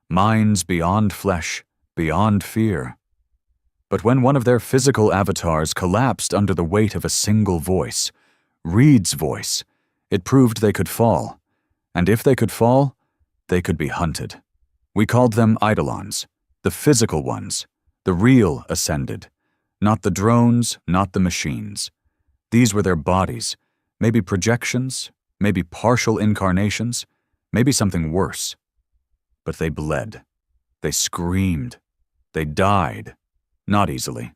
minds beyond flesh, beyond fear. But when one of their physical avatars collapsed under the weight of a single voice, Reed's voice, it proved they could fall. And if they could fall, they could be hunted. We called them Eidolons, the physical ones, the real Ascended, not the drones, not the machines. These were their bodies, maybe projections, maybe partial incarnations, maybe something worse. But they bled. They screamed. They died. Not easily.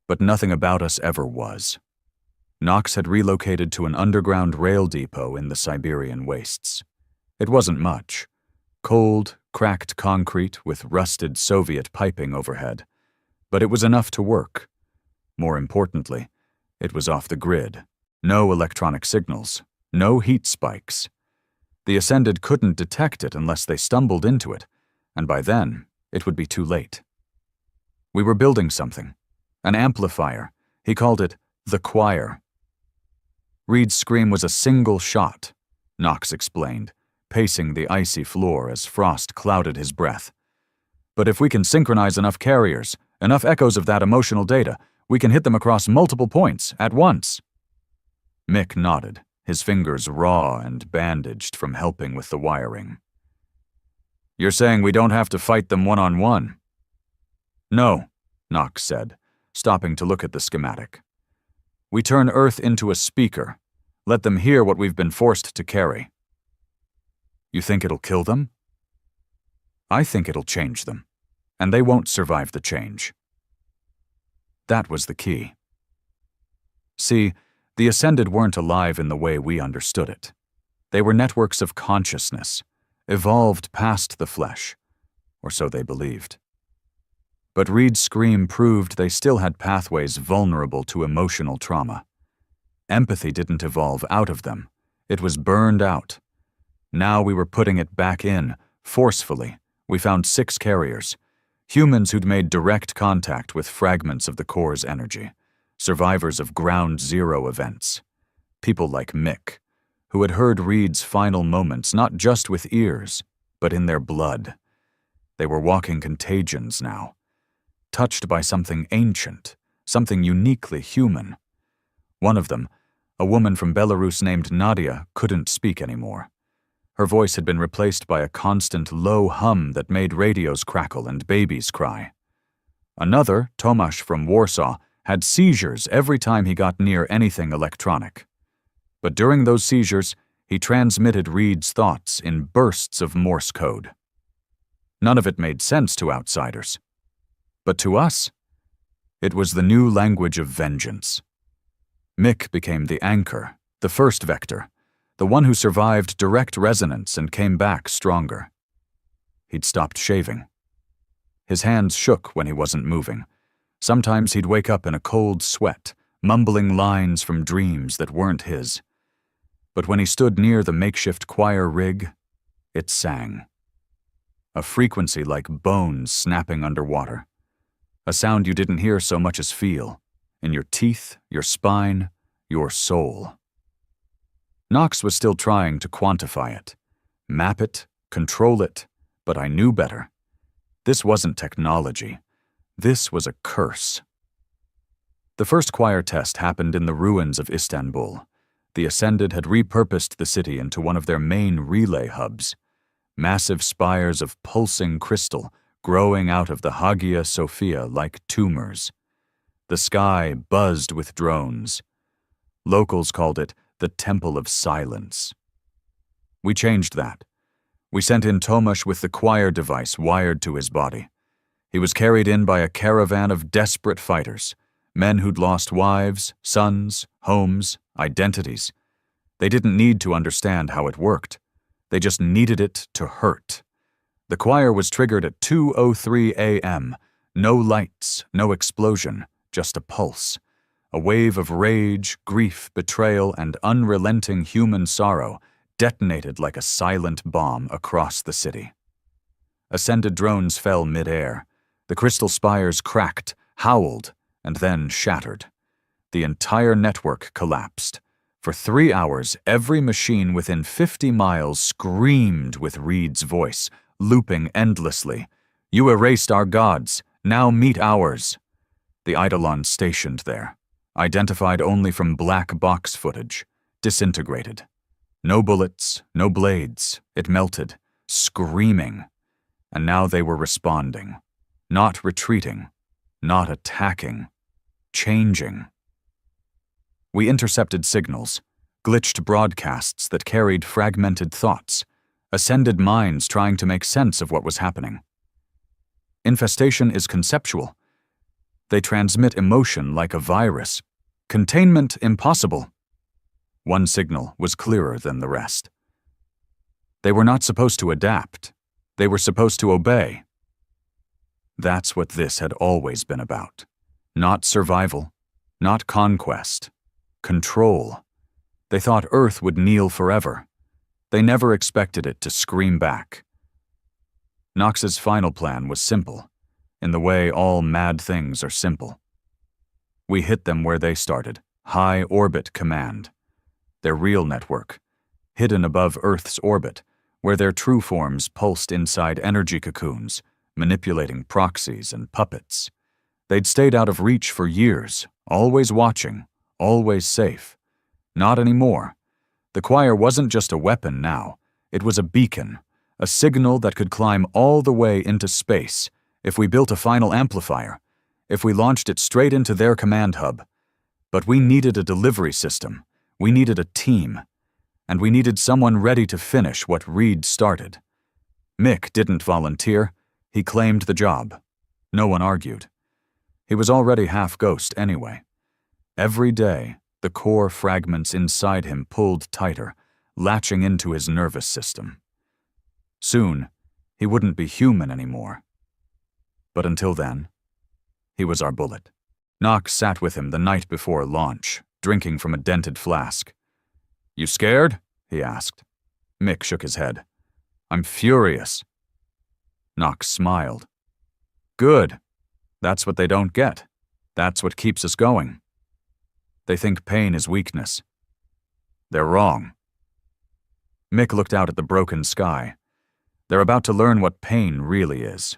But nothing about us ever was. Knox had relocated to an underground rail depot in the Siberian wastes. It wasn't much. Cold, cracked concrete with rusted Soviet piping overhead. But it was enough to work. More importantly, it was off the grid. No electronic signals. No heat spikes. The Ascended couldn't detect it unless they stumbled into it, and by then, it would be too late. We were building something. An amplifier. He called it the choir. Reed's scream was a single shot, Knox explained, pacing the icy floor as frost clouded his breath. But if we can synchronize enough carriers, enough echoes of that emotional data, we can hit them across multiple points at once. Mick nodded, his fingers raw and bandaged from helping with the wiring. You're saying we don't have to fight them one-on-one? No, Knox said, stopping to look at the schematic. We turn Earth into a speaker. Let them hear what we've been forced to carry. You think it'll kill them? I think it'll change them, and they won't survive the change. That was the key. See, the Ascended weren't alive in the way we understood it. They were networks of consciousness, evolved past the flesh, or so they believed. But Reed's scream proved they still had pathways vulnerable to emotional trauma. Empathy didn't evolve out of them. It was burned out. Now we were putting it back in, forcefully. We found 6 carriers. Humans who'd made direct contact with fragments of the core's energy. Survivors of Ground Zero events. People like Mick, who had heard Reed's final moments not just with ears, but in their blood. They were walking contagions now. Touched by something ancient, something uniquely human. One of them, a woman from Belarus named Nadia, couldn't speak anymore. Her voice had been replaced by a constant low hum that made radios crackle and babies cry. Another, Tomasz from Warsaw, had seizures every time he got near anything electronic. But during those seizures, he transmitted Reed's thoughts in bursts of Morse code. None of it made sense to outsiders. But to us, it was the new language of vengeance. Mick became the anchor, the first vector, the one who survived direct resonance and came back stronger. He'd stopped shaving. His hands shook when he wasn't moving. Sometimes he'd wake up in a cold sweat, mumbling lines from dreams that weren't his. But when he stood near the makeshift choir rig, it sang. A frequency like bones snapping underwater. A sound you didn't hear so much as feel, in your teeth, your spine, your soul. Knox was still trying to quantify it, map it, control it, but I knew better. This wasn't technology. This was a curse. The first choir test happened in the ruins of Istanbul. The Ascended had repurposed the city into one of their main relay hubs. Massive spires of pulsing crystal growing out of the Hagia Sophia like tumors. The sky buzzed with drones. Locals called it the Temple of Silence. We changed that. We sent in Tomasz with the choir device wired to his body. He was carried in by a caravan of desperate fighters, men who'd lost wives, sons, homes, identities. They didn't need to understand how it worked. They just needed it to hurt. The choir was triggered at 2:03 a.m. No lights, no explosion, just a pulse. A wave of rage, grief, betrayal, and unrelenting human sorrow detonated like a silent bomb across the city. Ascended drones fell mid-air. The crystal spires cracked, howled, and then shattered. The entire network collapsed. For 3 hours, every machine within 50 miles screamed with Reed's voice, looping endlessly. You erased our gods, now meet ours. The Eidolon stationed there, identified only from black box footage, disintegrated. No bullets, no blades, it melted, screaming. And now they were responding, not retreating, not attacking, changing. We intercepted signals, glitched broadcasts that carried fragmented thoughts, ascended minds trying to make sense of what was happening. Infestation is conceptual. They transmit emotion like a virus. Containment impossible. One signal was clearer than the rest. They were not supposed to adapt. They were supposed to obey. That's what this had always been about. Not survival, not conquest. Control. They thought Earth would kneel forever. They never expected it to scream back. Knox's final plan was simple, in the way all mad things are simple. We hit them where they started, high orbit command. Their real network, hidden above Earth's orbit, where their true forms pulsed inside energy cocoons, manipulating proxies and puppets. They'd stayed out of reach for years, always watching, always safe. Not anymore. The choir wasn't just a weapon now. It was a beacon, a signal that could climb all the way into space if we built a final amplifier, if we launched it straight into their command hub. But we needed a delivery system. We needed a team. And we needed someone ready to finish what Reed started. Mick didn't volunteer. He claimed the job. No one argued. He was already half ghost anyway. Every day, the core fragments inside him pulled tighter, latching into his nervous system. Soon, he wouldn't be human anymore. But until then, he was our bullet. Knox sat with him the night before launch, drinking from a dented flask. "You scared?" he asked. Mick shook his head. "I'm furious." Knox smiled. "Good. That's what they don't get. That's what keeps us going. They think pain is weakness. They're wrong." Mick looked out at the broken sky. They're about to learn what pain really is.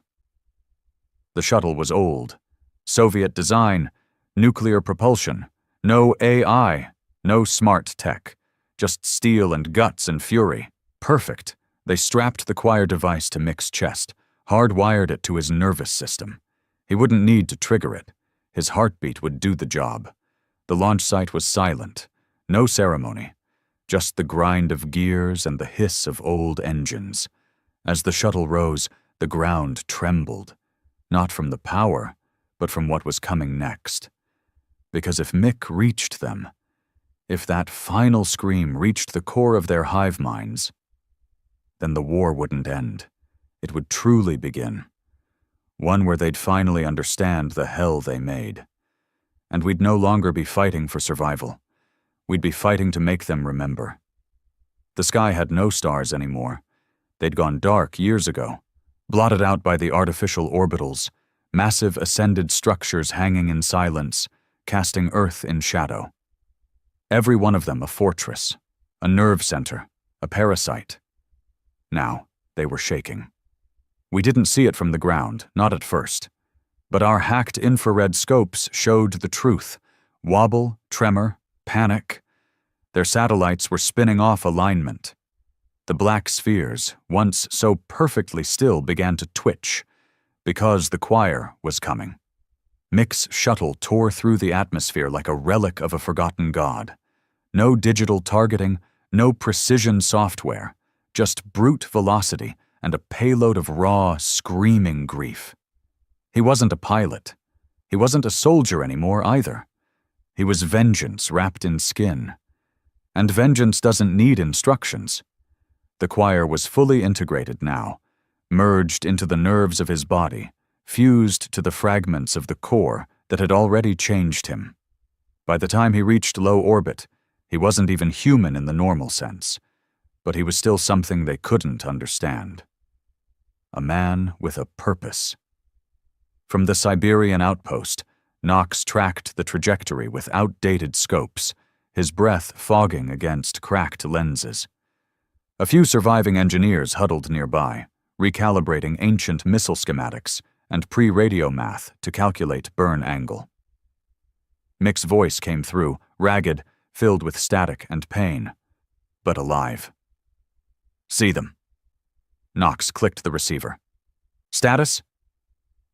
The shuttle was old. Soviet design, nuclear propulsion, no AI, no smart tech, just steel and guts and fury. Perfect. They strapped the choir device to Mick's chest, hardwired it to his nervous system. He wouldn't need to trigger it. His heartbeat would do the job. The launch site was silent, no ceremony, just the grind of gears and the hiss of old engines. As the shuttle rose, the ground trembled, not from the power, but from what was coming next. Because if Mick reached them, if that final scream reached the core of their hive minds, then the war wouldn't end. It would truly begin. One where they'd finally understand the hell they made. And we'd no longer be fighting for survival. We'd be fighting to make them remember. The sky had no stars anymore. They'd gone dark years ago, blotted out by the artificial orbitals, massive ascended structures hanging in silence, casting Earth in shadow. Every one of them a fortress, a nerve center, a parasite. Now, they were shaking. We didn't see it from the ground, not at first. But our hacked infrared scopes showed the truth. Wobble, tremor, panic. Their satellites were spinning off alignment. The black spheres, once so perfectly still, began to twitch, because the choir was coming. Mick's shuttle tore through the atmosphere like a relic of a forgotten god. No digital targeting, no precision software, just brute velocity and a payload of raw, screaming grief. He wasn't a pilot. He wasn't a soldier anymore either. He was vengeance wrapped in skin. And vengeance doesn't need instructions. The choir was fully integrated now, merged into the nerves of his body, fused to the fragments of the core that had already changed him. By the time he reached low orbit, he wasn't even human in the normal sense, but he was still something they couldn't understand. A man with a purpose. From the Siberian outpost, Knox tracked the trajectory with outdated scopes, his breath fogging against cracked lenses. A few surviving engineers huddled nearby, recalibrating ancient missile schematics and pre-radio math to calculate burn angle. Mick's voice came through, ragged, filled with static and pain, but alive. "See them." Knox clicked the receiver. "Status?"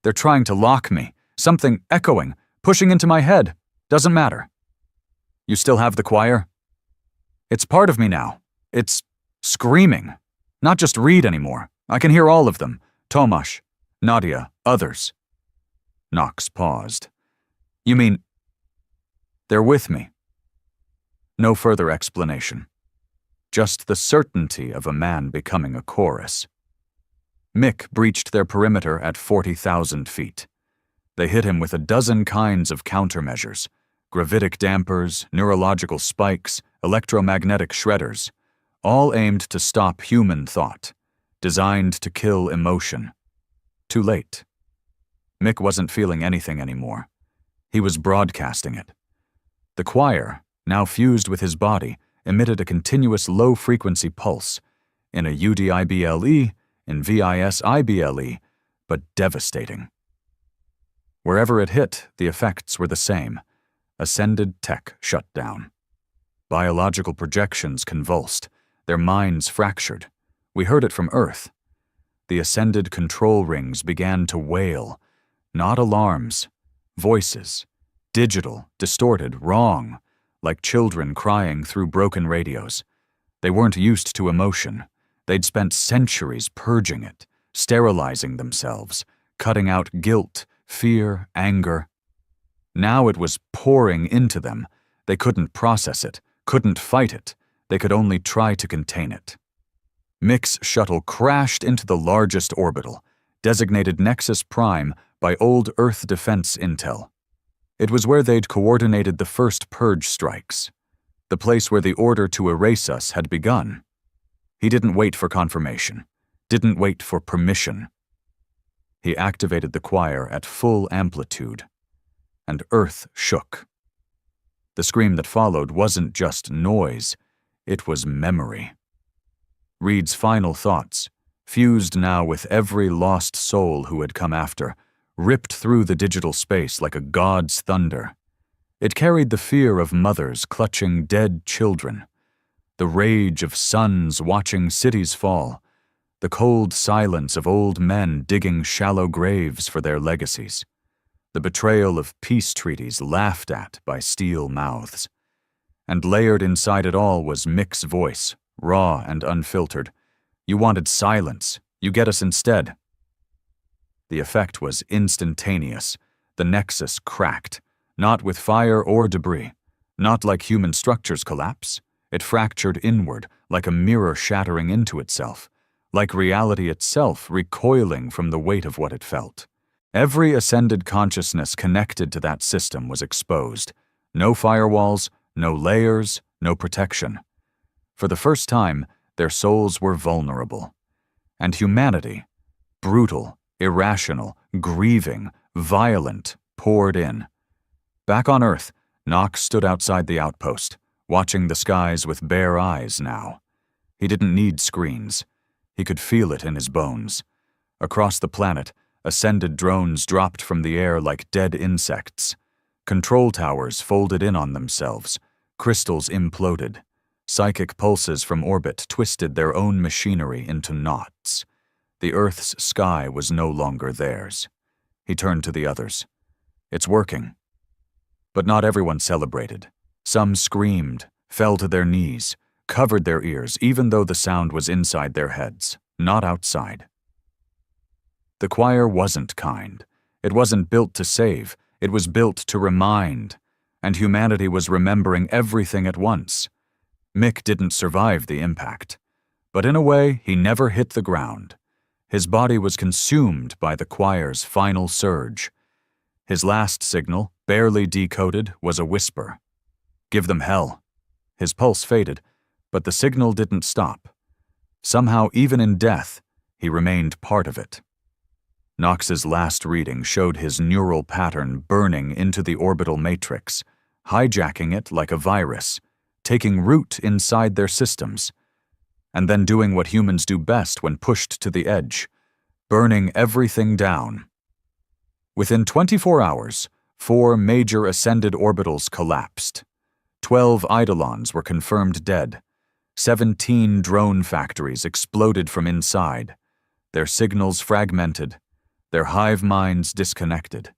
"They're trying to lock me. Something echoing, pushing into my head. Doesn't matter." "You still have the choir?" "It's part of me now. It's screaming. Not just Reed anymore. I can hear all of them. Tomasz, Nadia, others." Knox paused. "You mean..." "They're with me." No further explanation. Just the certainty of a man becoming a chorus. Mick breached their perimeter at 40,000 feet. They hit him with a dozen kinds of countermeasures: gravitic dampers, neurological spikes, electromagnetic shredders, all aimed to stop human thought, designed to kill emotion. Too late. Mick wasn't feeling anything anymore. He was broadcasting it. The choir, now fused with his body, emitted a continuous low-frequency pulse, in a UDIBLE, in VISIBLE, but devastating. Wherever it hit, the effects were the same. Ascended tech shut down. Biological projections convulsed, their minds fractured. We heard it from Earth. The ascended control rings began to wail. Not alarms, voices. Digital, distorted, wrong, like children crying through broken radios. They weren't used to emotion. They'd spent centuries purging it, sterilizing themselves, cutting out guilt, fear, anger. Now it was pouring into them. They couldn't process it, couldn't fight it. They could only try to contain it. Mick's shuttle crashed into the largest orbital, designated Nexus Prime by old Earth defense intel. It was where they'd coordinated the first purge strikes, the place where the order to erase us had begun. He didn't wait for confirmation, didn't wait for permission. He activated the choir at full amplitude, and Earth shook. The scream that followed wasn't just noise, it was memory. Reed's final thoughts, fused now with every lost soul who had come after, ripped through the digital space like a god's thunder. It carried the fear of mothers clutching dead children, the rage of sons watching cities fall, the cold silence of old men digging shallow graves for their legacies, the betrayal of peace treaties laughed at by steel mouths. And layered inside it all was Mick's voice, raw and unfiltered. You wanted silence. You get us instead. The effect was instantaneous. The nexus cracked, not with fire or debris, not like human structures collapse. It fractured inward, like a mirror shattering into itself, like reality itself recoiling from the weight of what it felt. Every ascended consciousness connected to that system was exposed. No firewalls, no layers, no protection. For the first time, their souls were vulnerable. And humanity, brutal, irrational, grieving, violent, poured in. Back on Earth, Knox stood outside the outpost, watching the skies with bare eyes now. He didn't need screens. He could feel it in his bones. Across the planet, ascended drones dropped from the air like dead insects. Control towers folded in on themselves. Crystals imploded. Psychic pulses from orbit twisted their own machinery into knots. The Earth's sky was no longer theirs. He turned to the others. It's working. But not everyone celebrated. Some screamed, fell to their knees, covered their ears, even though the sound was inside their heads, not outside. The choir wasn't kind. It wasn't built to save. It was built to remind. And humanity was remembering everything at once. Mick didn't survive the impact. But in a way, he never hit the ground. His body was consumed by the choir's final surge. His last signal, barely decoded, was a whisper. Give them hell. His pulse faded, but the signal didn't stop. Somehow, even in death, he remained part of it. Knox's last reading showed his neural pattern burning into the orbital matrix, hijacking it like a virus, taking root inside their systems, and then doing what humans do best when pushed to the edge, burning everything down. Within 24 hours, 4 major ascended orbitals collapsed. 12 eidolons were confirmed dead. 17 drone factories exploded from inside, their signals fragmented, their hive minds disconnected.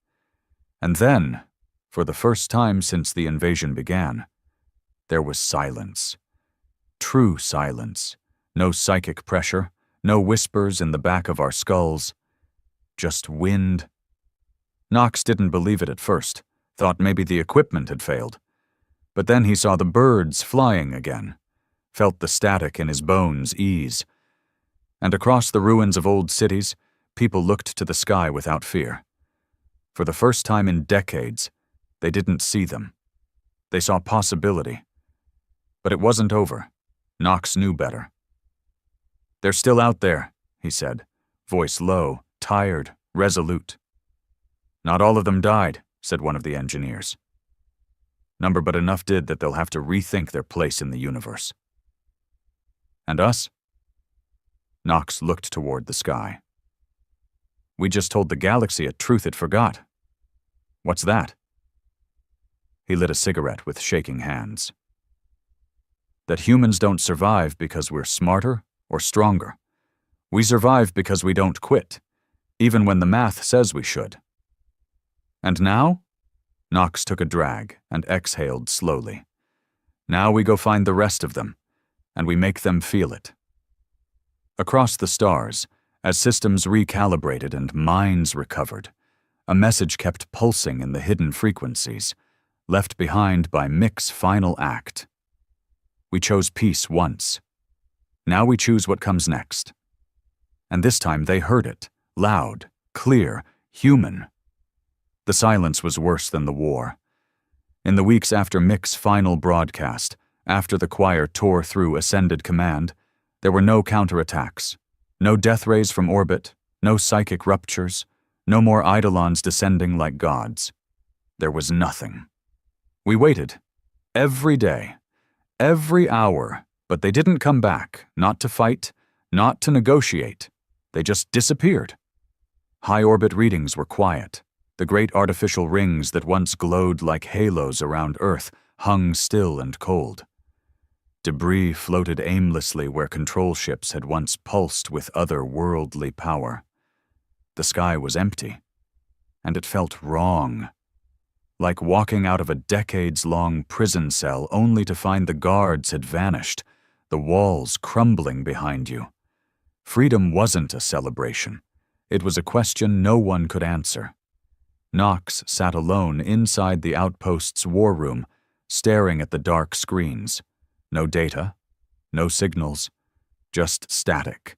And then, for the first time since the invasion began, there was silence. True silence. No psychic pressure, no whispers in the back of our skulls. Just wind. Knox didn't believe it at first, thought maybe the equipment had failed. But then he saw the birds flying again, felt the static in his bones ease. And across the ruins of old cities, people looked to the sky without fear. For the first time in decades, they didn't see them. They saw possibility. But it wasn't over. Knox knew better. "They're still out there," he said, voice low, tired, resolute. "Not all of them died," said one of the engineers. "Number but enough did that they'll have to rethink their place in the universe." "And us?" Knox looked toward the sky. "We just told the galaxy a truth it forgot." "What's that?" He lit a cigarette with shaking hands. "That humans don't survive because we're smarter or stronger. We survive because we don't quit, even when the math says we should." "And now?" Knox took a drag and exhaled slowly. "Now we go find the rest of them, and we make them feel it." Across the stars, as systems recalibrated and minds recovered, a message kept pulsing in the hidden frequencies, left behind by Mick's final act. We chose peace once. Now we choose what comes next. And this time they heard it, loud, clear, human. The silence was worse than the war. In the weeks after Mick's final broadcast, after the choir tore through Ascended Command, there were no counterattacks, no death rays from orbit, no psychic ruptures, no more eidolons descending like gods. There was nothing. We waited. Every day. Every hour. But they didn't come back, not to fight, not to negotiate. They just disappeared. High-orbit readings were quiet. The great artificial rings that once glowed like halos around Earth hung still and cold. Debris floated aimlessly where control ships had once pulsed with other-worldly power. The sky was empty, and it felt wrong. Like walking out of a decades-long prison cell only to find the guards had vanished, the walls crumbling behind you. Freedom wasn't a celebration. It was a question no one could answer. Knox sat alone inside the outpost's war room, staring at the dark screens. No data, no signals, just static.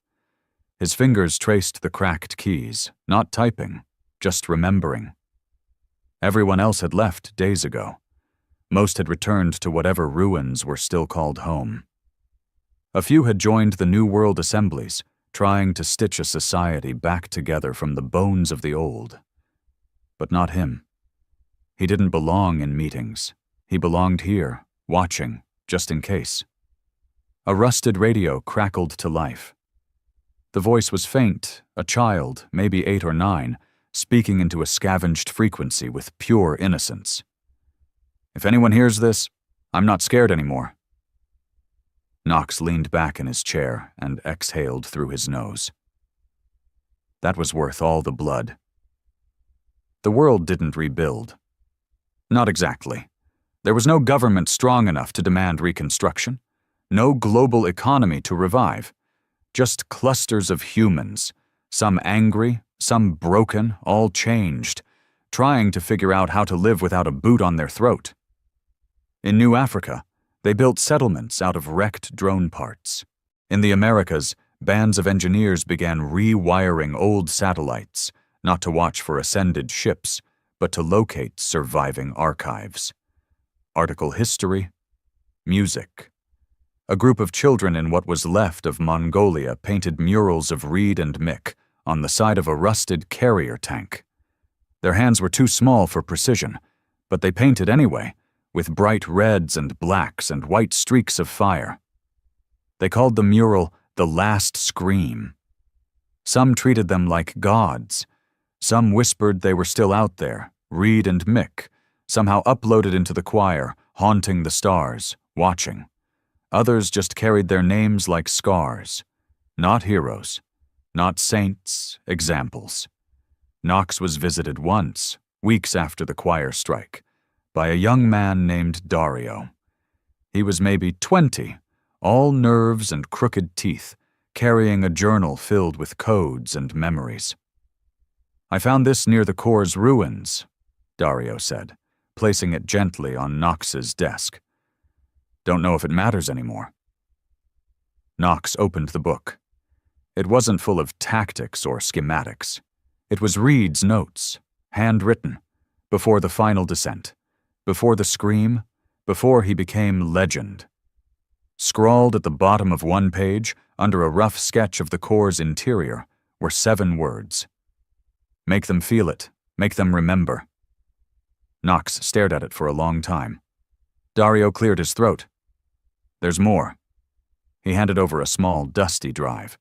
His fingers traced the cracked keys, not typing, just remembering. Everyone else had left days ago. Most had returned to whatever ruins were still called home. A few had joined the New World assemblies, trying to stitch a society back together from the bones of the old. But not him. He didn't belong in meetings. He belonged here, watching, just in case. A rusted radio crackled to life. The voice was faint, a child, maybe 8 or 9, speaking into a scavenged frequency with pure innocence. "If anyone hears this, I'm not scared anymore." Knox leaned back in his chair and exhaled through his nose. That was worth all the blood. The world didn't rebuild. Not exactly. There was no government strong enough to demand reconstruction, no global economy to revive, just clusters of humans, some angry, some broken, all changed, trying to figure out how to live without a boot on their throat. In New Africa, they built settlements out of wrecked drone parts. In the Americas, bands of engineers began rewiring old satellites, not to watch for ascended ships, but to locate surviving archives. Article history, music. A group of children in what was left of Mongolia painted murals of Reed and Mick on the side of a rusted carrier tank. Their hands were too small for precision, but they painted anyway, with bright reds and blacks and white streaks of fire. They called the mural the Last Scream. Some treated them like gods. Some whispered they were still out there, Reed and Mick, somehow uploaded into the choir, haunting the stars, watching. Others just carried their names like scars. Not heroes. Not saints, examples. Knox was visited once, weeks after the choir strike, by a young man named Dario. He was maybe 20, all nerves and crooked teeth, carrying a journal filled with codes and memories. "I found this near the Corps' ruins," Dario said, placing it gently on Knox's desk. "Don't know if it matters anymore." Knox opened the book. It wasn't full of tactics or schematics. It was Reed's notes, handwritten, before the final descent, before the scream, before he became legend. Scrawled at the bottom of one page, under a rough sketch of the core's interior, were 7 words. Make them feel it. Make them remember. Knox stared at it for a long time. Dario cleared his throat. There's more. He handed over a small, dusty drive.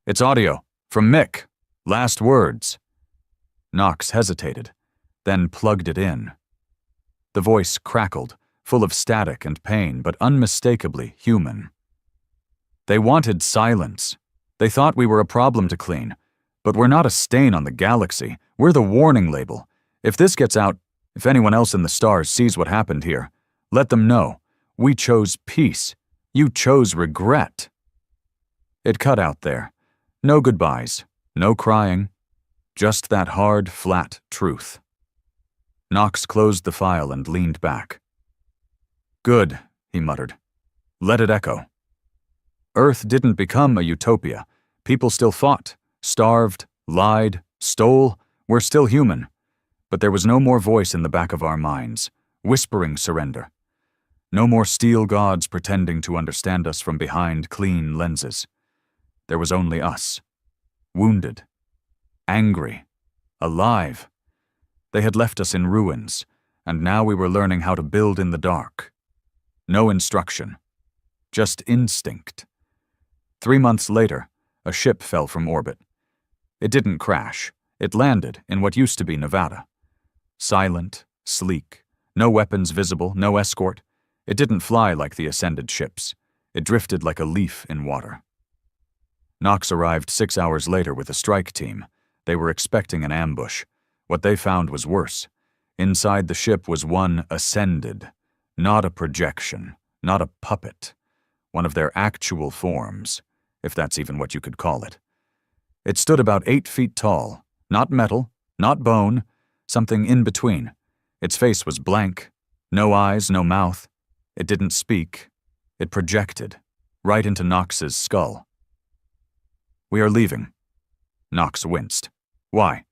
It's audio. From Mick. Last words. Knox hesitated, then plugged it in. The voice crackled, full of static and pain, but unmistakably human. They wanted silence. They thought we were a problem to clean. But we're not a stain on the galaxy. We're the warning label. If this gets out, if anyone else in the stars sees what happened here, let them know. We chose peace. You chose regret. It cut out there. No goodbyes. No crying. Just that hard, flat truth. Knox closed the file and leaned back. Good, he muttered. Let it echo. Earth didn't become a utopia. People still fought, starved, lied, stole. We're still human. But there was no more voice in the back of our minds, whispering surrender. No more steel gods pretending to understand us from behind clean lenses. There was only us. Wounded. Angry. Alive. They had left us in ruins, and now we were learning how to build in the dark. No instruction. Just instinct. 3 months later, a ship fell from orbit. It didn't crash. It landed in what used to be Nevada. Silent, sleek, no weapons visible, no escort. It didn't fly like the ascended ships. It drifted like a leaf in water. Knox arrived 6 hours later with a strike team. They were expecting an ambush. What they found was worse. Inside the ship was one ascended, not a projection, not a puppet, one of their actual forms, if that's even what you could call it. It stood about 8 feet tall, not metal, not bone, something in between. Its face was blank, no eyes, no mouth. It didn't speak. It projected, right into Knox's skull. We are leaving. Knox winced. Why?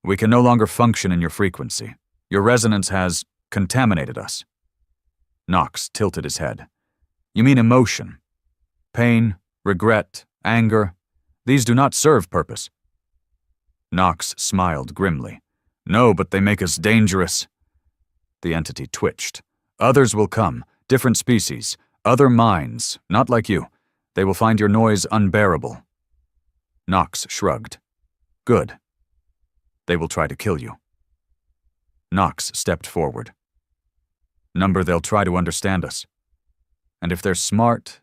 We can no longer function in your frequency. Your resonance has contaminated us. Knox tilted his head. You mean emotion? Pain, regret, anger. These do not serve purpose. Knox smiled grimly. No, but they make us dangerous. The entity twitched. Others will come, different species, other minds, not like you. They will find your noise unbearable. Knox shrugged. Good. They will try to kill you. Knox stepped forward. Number, they'll try to understand us. And if they're smart,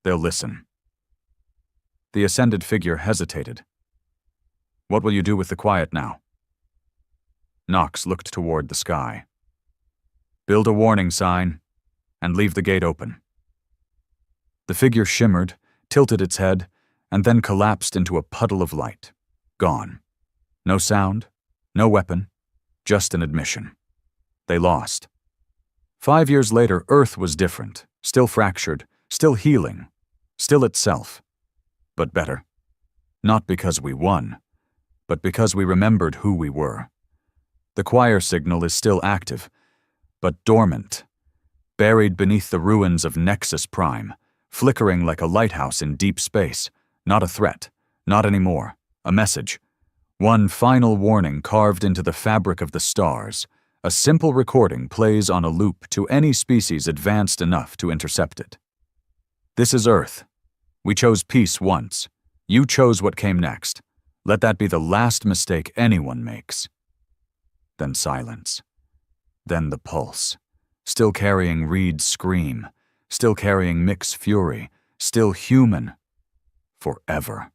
they'll listen. The ascended figure hesitated. What will you do with the quiet now? Knox looked toward the sky. Build a warning sign, and leave the gate open. The figure shimmered, tilted its head, and then collapsed into a puddle of light. Gone. No sound, no weapon, just an admission. They lost. 5 years later, Earth was different, still fractured, still healing, still itself. But better. Not because we won, but because we remembered who we were. The choir signal is still active, but dormant, buried beneath the ruins of Nexus Prime, flickering like a lighthouse in deep space. Not a threat, not anymore. A message. One final warning carved into the fabric of the stars. A simple recording plays on a loop to any species advanced enough to intercept it. This is Earth. We chose peace once. You chose what came next. Let that be the last mistake anyone makes. Then silence. Then the pulse. Still carrying Reed's scream. Still carrying Mick's fury. Still human. Forever.